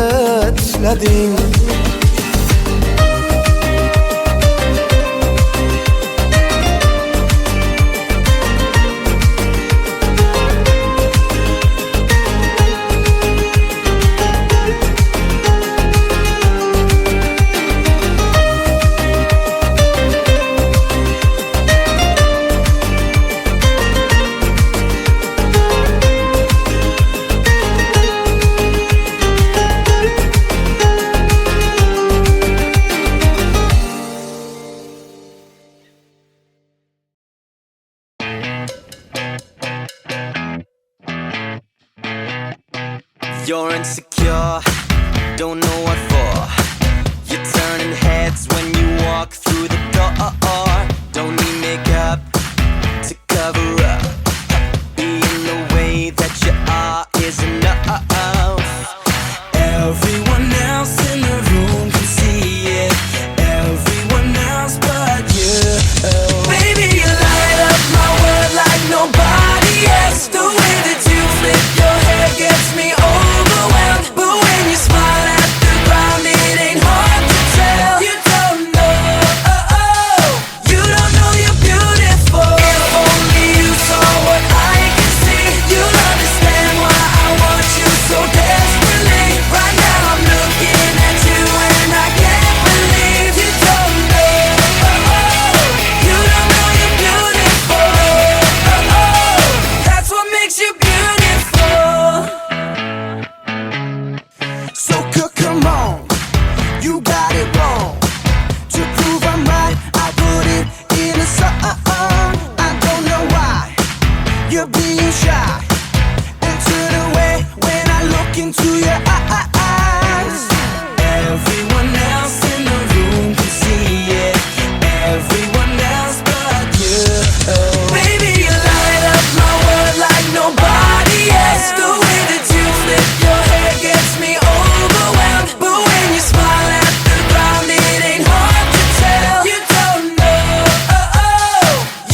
ishlading. You're insecure, don't know what for. You're turning heads when you walk through the door. Don't need makeup to cover up. Being the way that you are is enough. Everyone else in the room can see it. Everyone else but you. Baby, you light up my world like nobody else. The way that you flip your hair gets me overwhelmed. But when you smile at the ground, it ain't hard to tell. You don't know, you don't know you're beautiful. If only you saw what I can see, you'll understand why I want you so desperately. Right now I'm looking at you and I can't believe you don't know, you don't know you're beautiful. That's what makes you beautiful. So come on, you got it wrong. To prove I'm right, I put it in a song. I don't know why you're being shy and turn away when I look into your eyes. Everyone else in the room can see it. Everyone else but you. Baby, you light up my world like nobody else. The way that you flip your hair gets me overwhelmed. But when you smile at the ground, it ain't hard to tell. You don't know,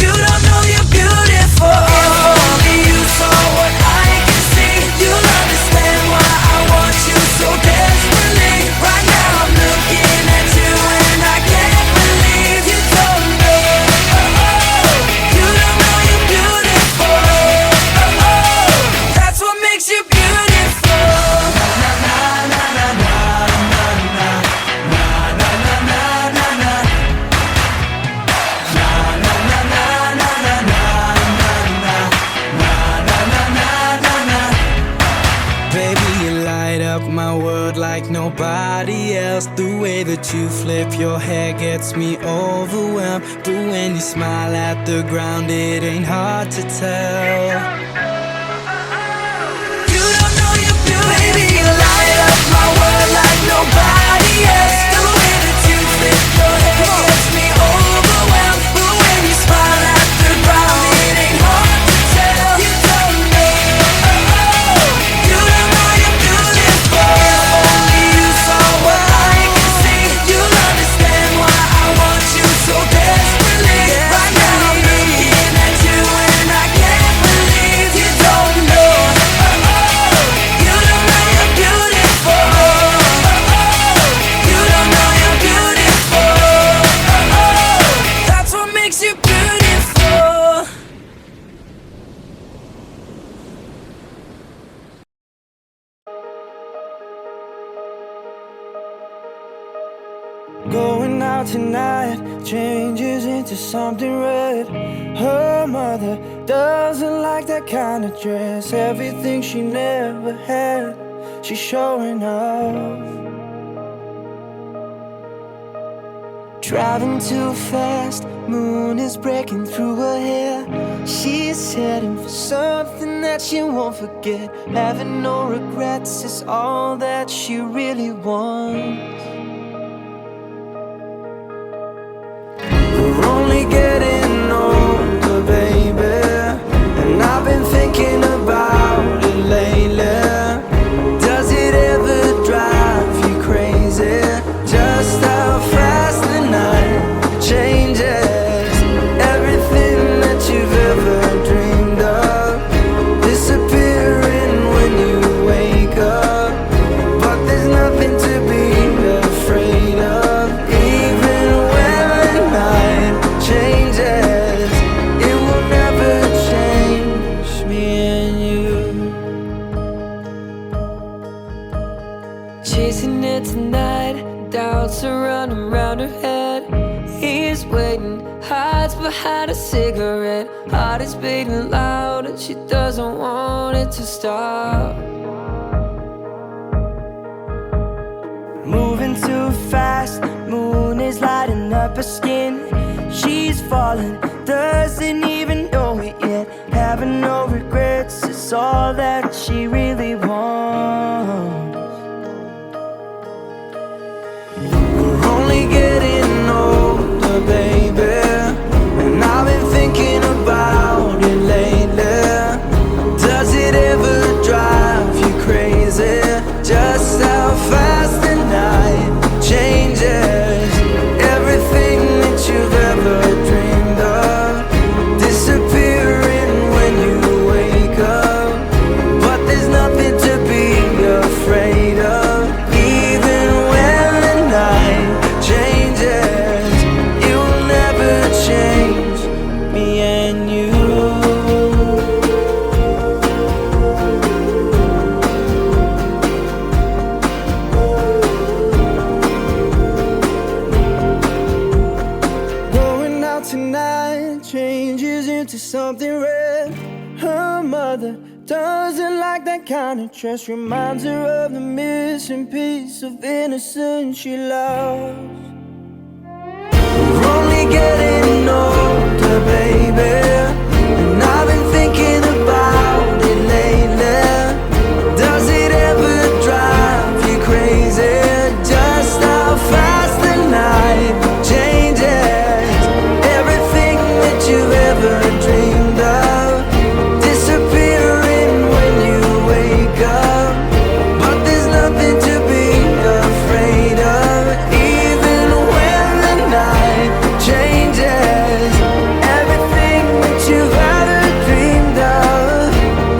you don't know you're beautiful. If only you saw what I can see, you'll understand why I want you so desperately. Right now I'm looking at you and I can't believe you don't know, you don't know you're beautiful. That's what makes you beautiful. Baby, you light up my world like nobody else. The way that you flip your hair gets me overwhelmed. But when you smile at the ground, it ain't hard to tell. You don't know you're beautiful. Baby, you light up my world like nobody else. The way that you flip your hair gets me overwhelmed. But when you smile at the ground, it ain't hard to tell. You don't know, you don't know you're beautiful. If only you saw what I can see, you'll understand why I want you so desperately. Right now I'm looking at you and I can't believe you don't know, you don't know you're beautiful. You don't know you're beautiful. That's what makes you beautiful. Going out tonight changes into something red. Her mother doesn't like that kind of dress. Everything she never had, she's showing off. Driving too fast, moon is breaking through her hair. She's heading for something that she won't forget. Having no regrets is all that she really wants. We're only getting older, baby, and I've been thinking about it lately. Does it ever drive you crazy? Just how fast the night changes. Everything that you've ever dreamed of disappearing when you wake up. But there's nothing to be afraid of. Even when the night changes, it will never change me and you. Chasing it tonight, doubts are running round her head. He's waiting, hides behind a cigarette. Heart is beating loud and she doesn't want it to stop. Moving too fast, moon is lighting up her skin. She's falling, doesn't even know it yet. Having no regrets is all that she really wants. something red. Her mother doesn't like that kind of dress. Reminds her of the missing piece of innocence she lost. We're only getting older, baby, and I've been thinking about it lately. Does it ever drive you crazy? Just how fast the night changes. Everything that you've ever dreamed of disappearing when you wake up. But there's nothing to be afraid of, even when the night changes. Everything that you've ever dreamed of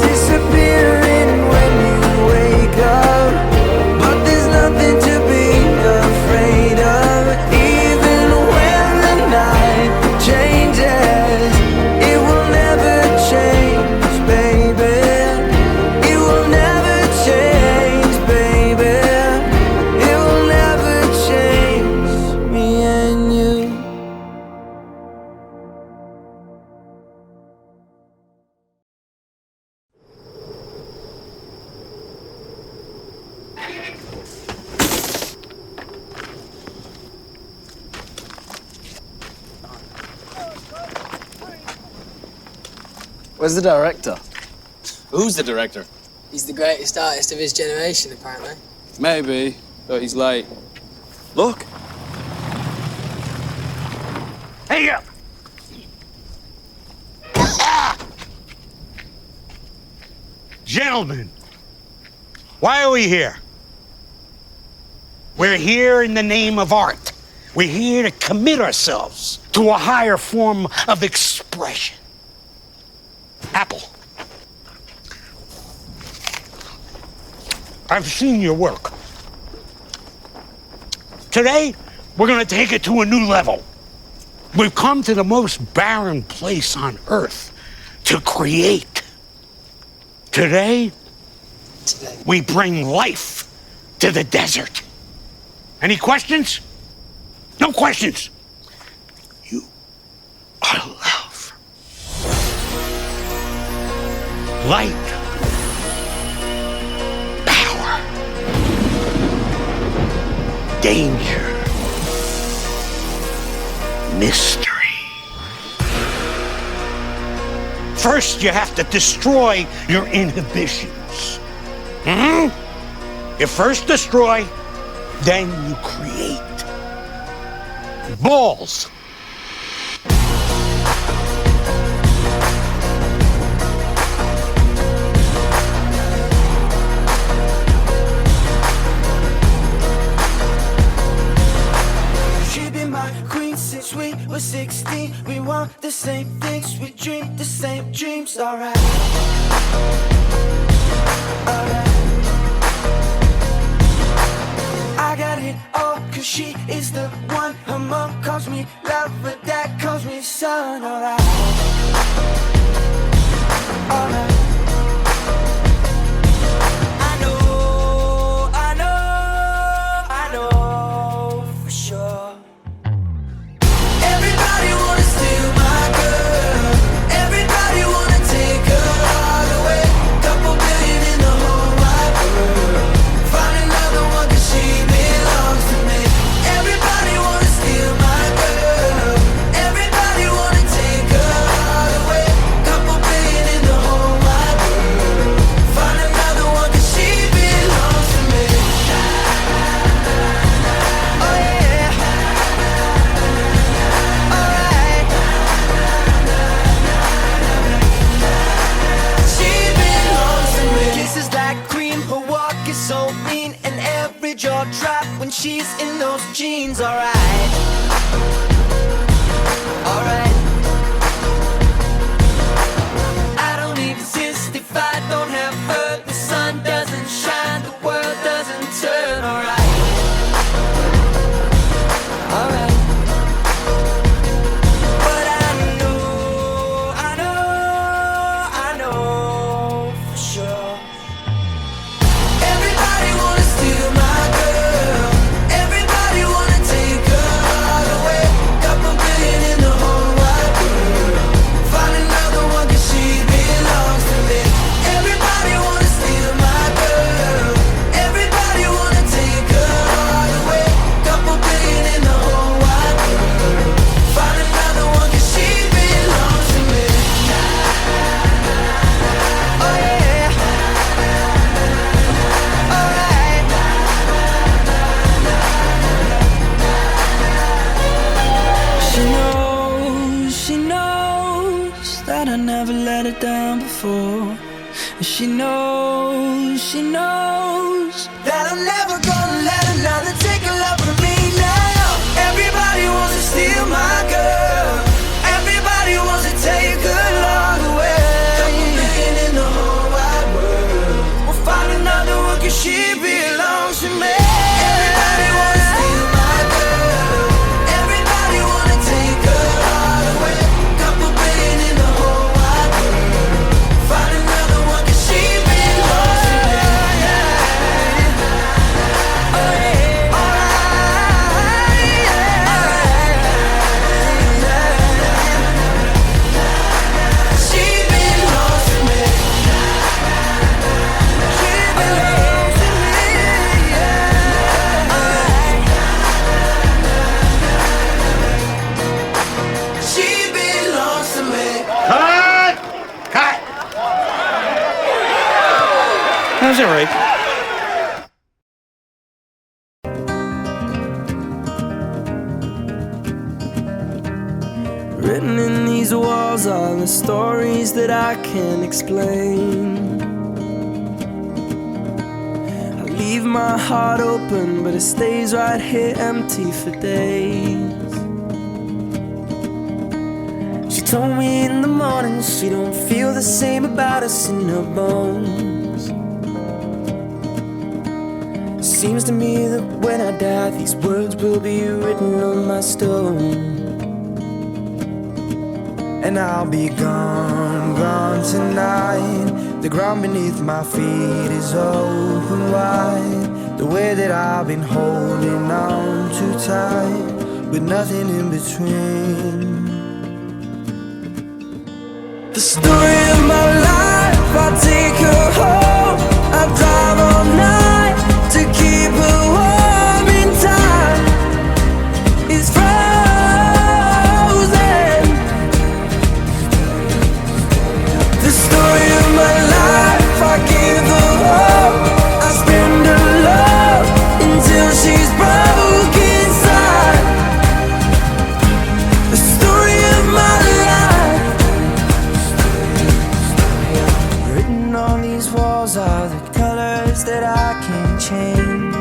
disappearing when you wake up. But there's nothing to be afraid of, even when the night changes. It will never change, baby. It will never change, baby. It will never change me and you. Where's the director? Who's the director? He's the greatest artist of his generation, apparently. Maybe, but he's late. Look. Hey, up! Gentlemen, why are we here? We're here in the name of art. We're here to commit ourselves to a higher form of expression. Apple, I've seen your work. Today, we're gonna take it to a new level. We've come to the most barren place on Earth to create. Today, we bring life to the desert. Any questions? No questions. You are love. Light. Power. Danger. Mystery. First, you have to destroy your inhibitions. You first destroy, then you create. Balls. She been my queen since we were 16. We want the same things, we dream the same dreams. Alright. Alright. I got it all, cause she is the one. Her mom calls me love, but dad calls me son. Alright. Alright. I know, I know, I know for sure. Everybody wanna steal my girl. Everybody wanna take her all away. Couple billion in the whole wide world. Find another one cause she belongs to me. Everybody wanna steal my girl. Everybody wanna take her all away. Couple billion in the whole wide world. Find another one cause she belongs to me. Oh yeah. Alright. She belongs to me. Kisses like cream, her walk is so mean, and every jaw drop when she's in those jeans. Alright. Alright. I don't exist if I don't have her. The sun doesn't shine, the world doesn't turn. Alright. Alright. But I know, I know, I know for sure. Everybody wanna steal my girl. Everybody wanna take her all away. Couple billion in the whole wide before. And she knows that I'm never gonna let another take a love from me now. Everybody wants to steal my girl. Everybody wants to take her love away. Couple million in the whole wide world. We'll find another one 'cause she belongs to me. Everybody wants to steal my girl. Everybody wanna take her heart away. Couple billion in the whole wide world. Find another one 'cause she belongs to me. How's it right? Written in these walls are the stories that I can't explain. I leave my heart open, but it stays right here empty for days. She told me in the morning she don't feel the same about us in her bones. Seems to me that when I die, these words will be written on my stone. And I'll be gone, gone tonight. The ground beneath my feet is open wide. The way that I've been holding on too tight, with nothing in between. The story of my life, I'll take her home. I'll drive all night to keep her warm in time. It's frozen. The story of my life, I give her hope. I spend her love until she's broke inside. The story of my life. Written on these walls are the colors that I can't change.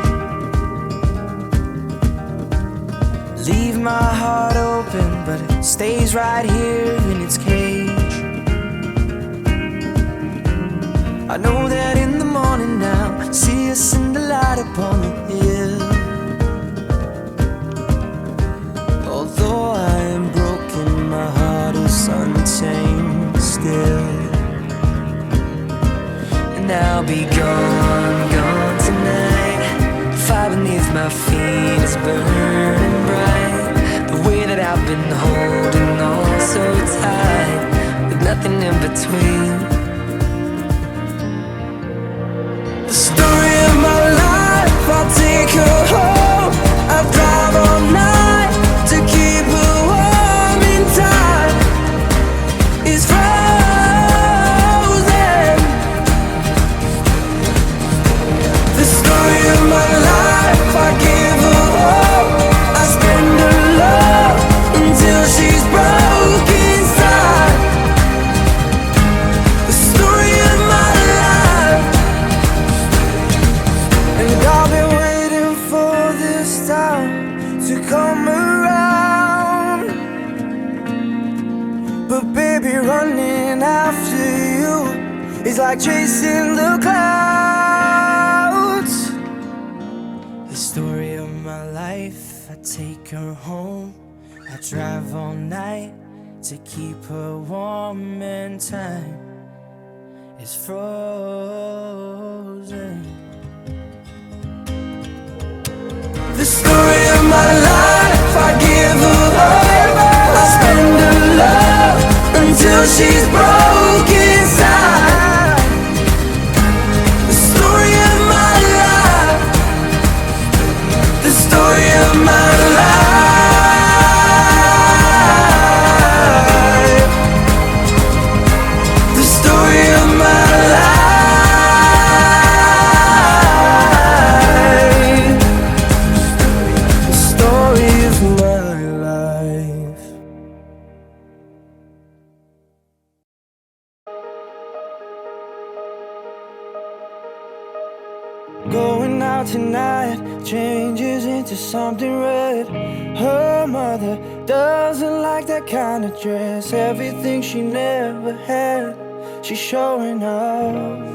Leave my heart open, but it stays right here in its cage. I know that in the morning now, see us in the light upon the hill. Although I am broken, my heart is untamed still. And I'll be gone, gone tonight. The fire beneath my feet is burning bright. The way that I've been holding on so tight, with nothing in between. The story of my life, I'll take her home. I'll drive all night to keep her warm in time. It's frozen. The story of my life, I give her hope. I spend her love until she's broke inside. The story of my life. And I've been waiting for this time to come around. But baby, running after you is like chasing the clouds. The story of my life, I take her home. I drive all night to keep her warm and time is frozen. The story of my life, I give her hope. I spend her love until she's broke inside. The story of my life. The story of my life. The story of my life. The story of my life. into something red. Her mother doesn't like that kind of dress. Everything she never had, she's showing off.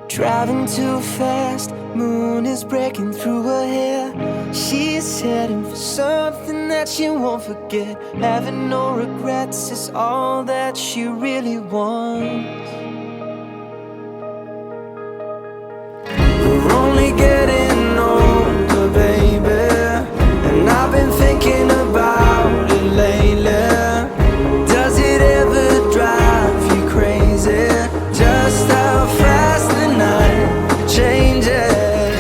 Driving too fast, moon is breaking through her hair. She's heading for something that she won't forget. Having no regrets is all that she really wants. We're only getting older, baby, and I've been thinking about it lately. Does it ever drive you crazy? Just how fast the night changes.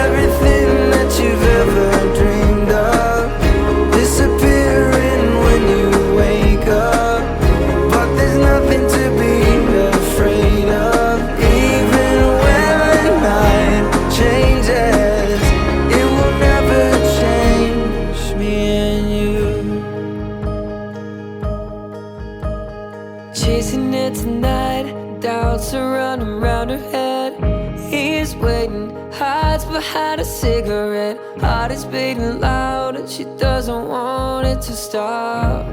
Everything that you've ever dreamed of disappearing when you wake up. But there's nothing to be afraid of. Even when the night changes, it will never change me and you. Chasing it tonight, doubts are running round her head. He's waiting, hides behind a cigarette. Heart is beating loud and she doesn't want it to stop.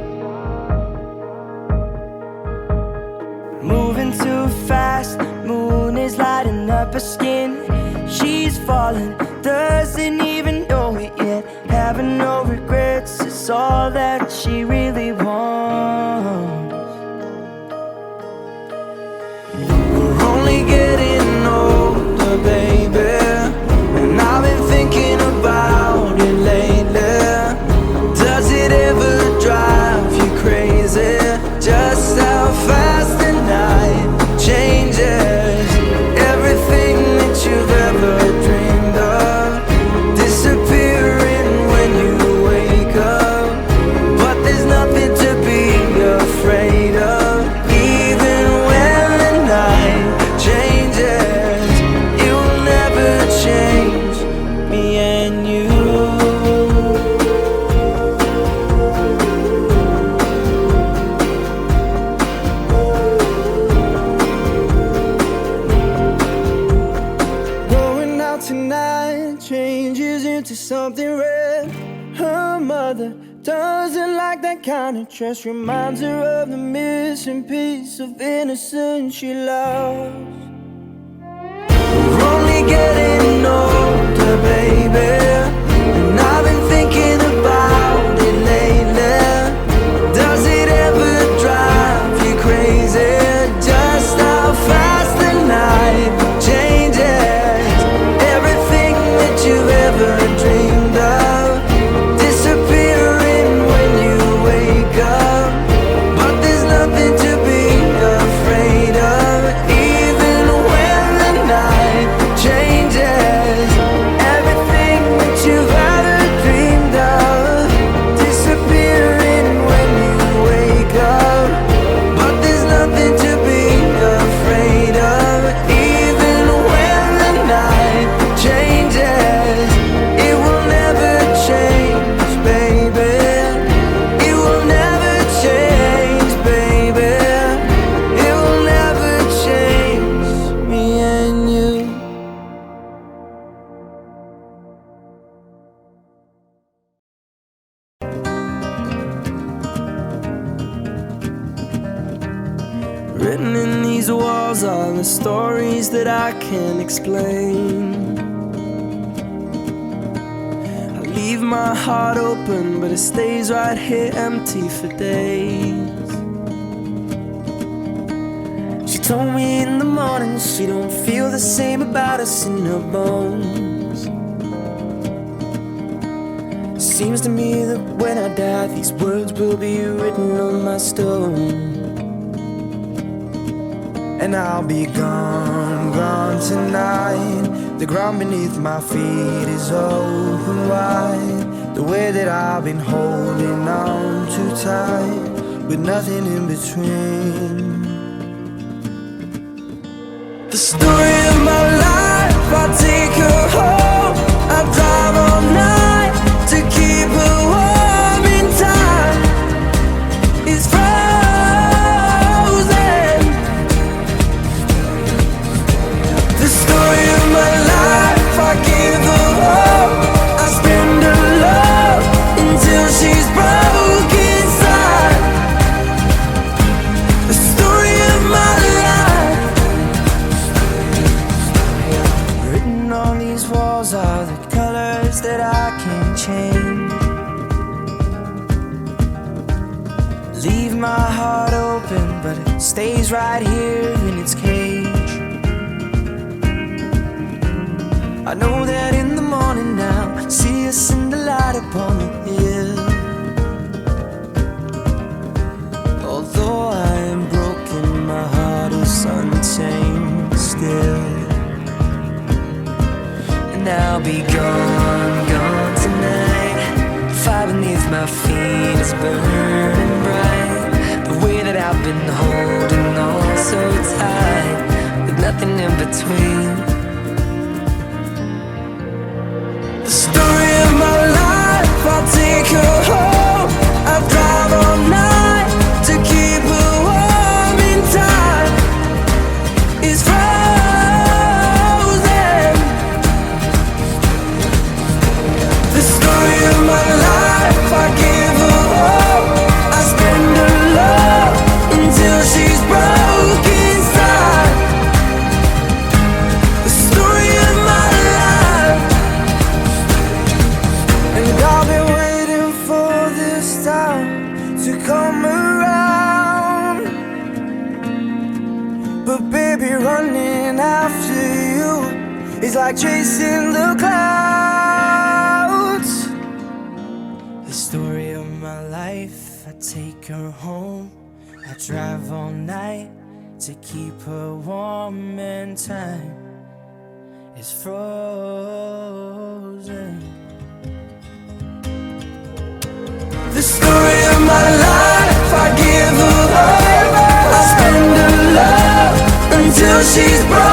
Moving too fast, moon is lighting up her skin. She's falling, doesn't even know it yet. Having no regrets is all that she really wants. We're only getting older, baby, and I've been thinking about it lately. Does it ever drive you crazy? Just how fast the night changes. Everything that you've ever dreamed of disappearing when you wake up. But there's nothing to be afraid of. Even when the night changes, it will never change me and you. Going out tonight changes into something red. Her mother doesn't like that kind of dress. Reminds her of the missing piece of innocence she lost. We're only getting older, baby, and I've been thinking about it lately. Does it ever drive you crazy? Just how fast the night changes. Everything that you've ever dreamed of disappearing when you wake up. But there's nothing to be afraid of. Even when the night changes, everything that you've ever dreamed of disappearing when you wake up. But there's nothing to be afraid of. Even when the night changes, it will never change, baby. It will never change, baby. It will never change me and you. Written in these walls are the stories that I can't explain. I leave my heart open, but it stays right here empty for days. She told me in the morning she don't feel the same about us in her bones. Seems to me that when I die, these words will be written on my stone. And I'll be gone, gone tonight. The ground beneath my feet is open wide. The way that I've been holding on too tight, with nothing in between. The story of my life, I take her home. I drive all night to keep her warm in time. It's frozen. The story of my life, I walls are the colors that I can change. Leave my heart open, but it stays right here in its cage. I know that in the morning now, see us in the light upon the hill. Although I am broken, my heart is untamed still. And I'll be gone, gone tonight. The fire beneath my feet is burning bright. The way that I've been holding on so tight, with nothing in between. The story of my life, I'll take her home. I'll drive all night to keep her warm in time. It's frozen. The story of my life, I give her hope. I spend her love until she's broke inside. The story of my life. And I've been waiting for this time to come around. But baby, running after you is like chasing the clouds. The story of my life, I take her home. I drive all night to keep her warm, and time is frozen. The story of my life, I give her hope. I spend her love until she's broken.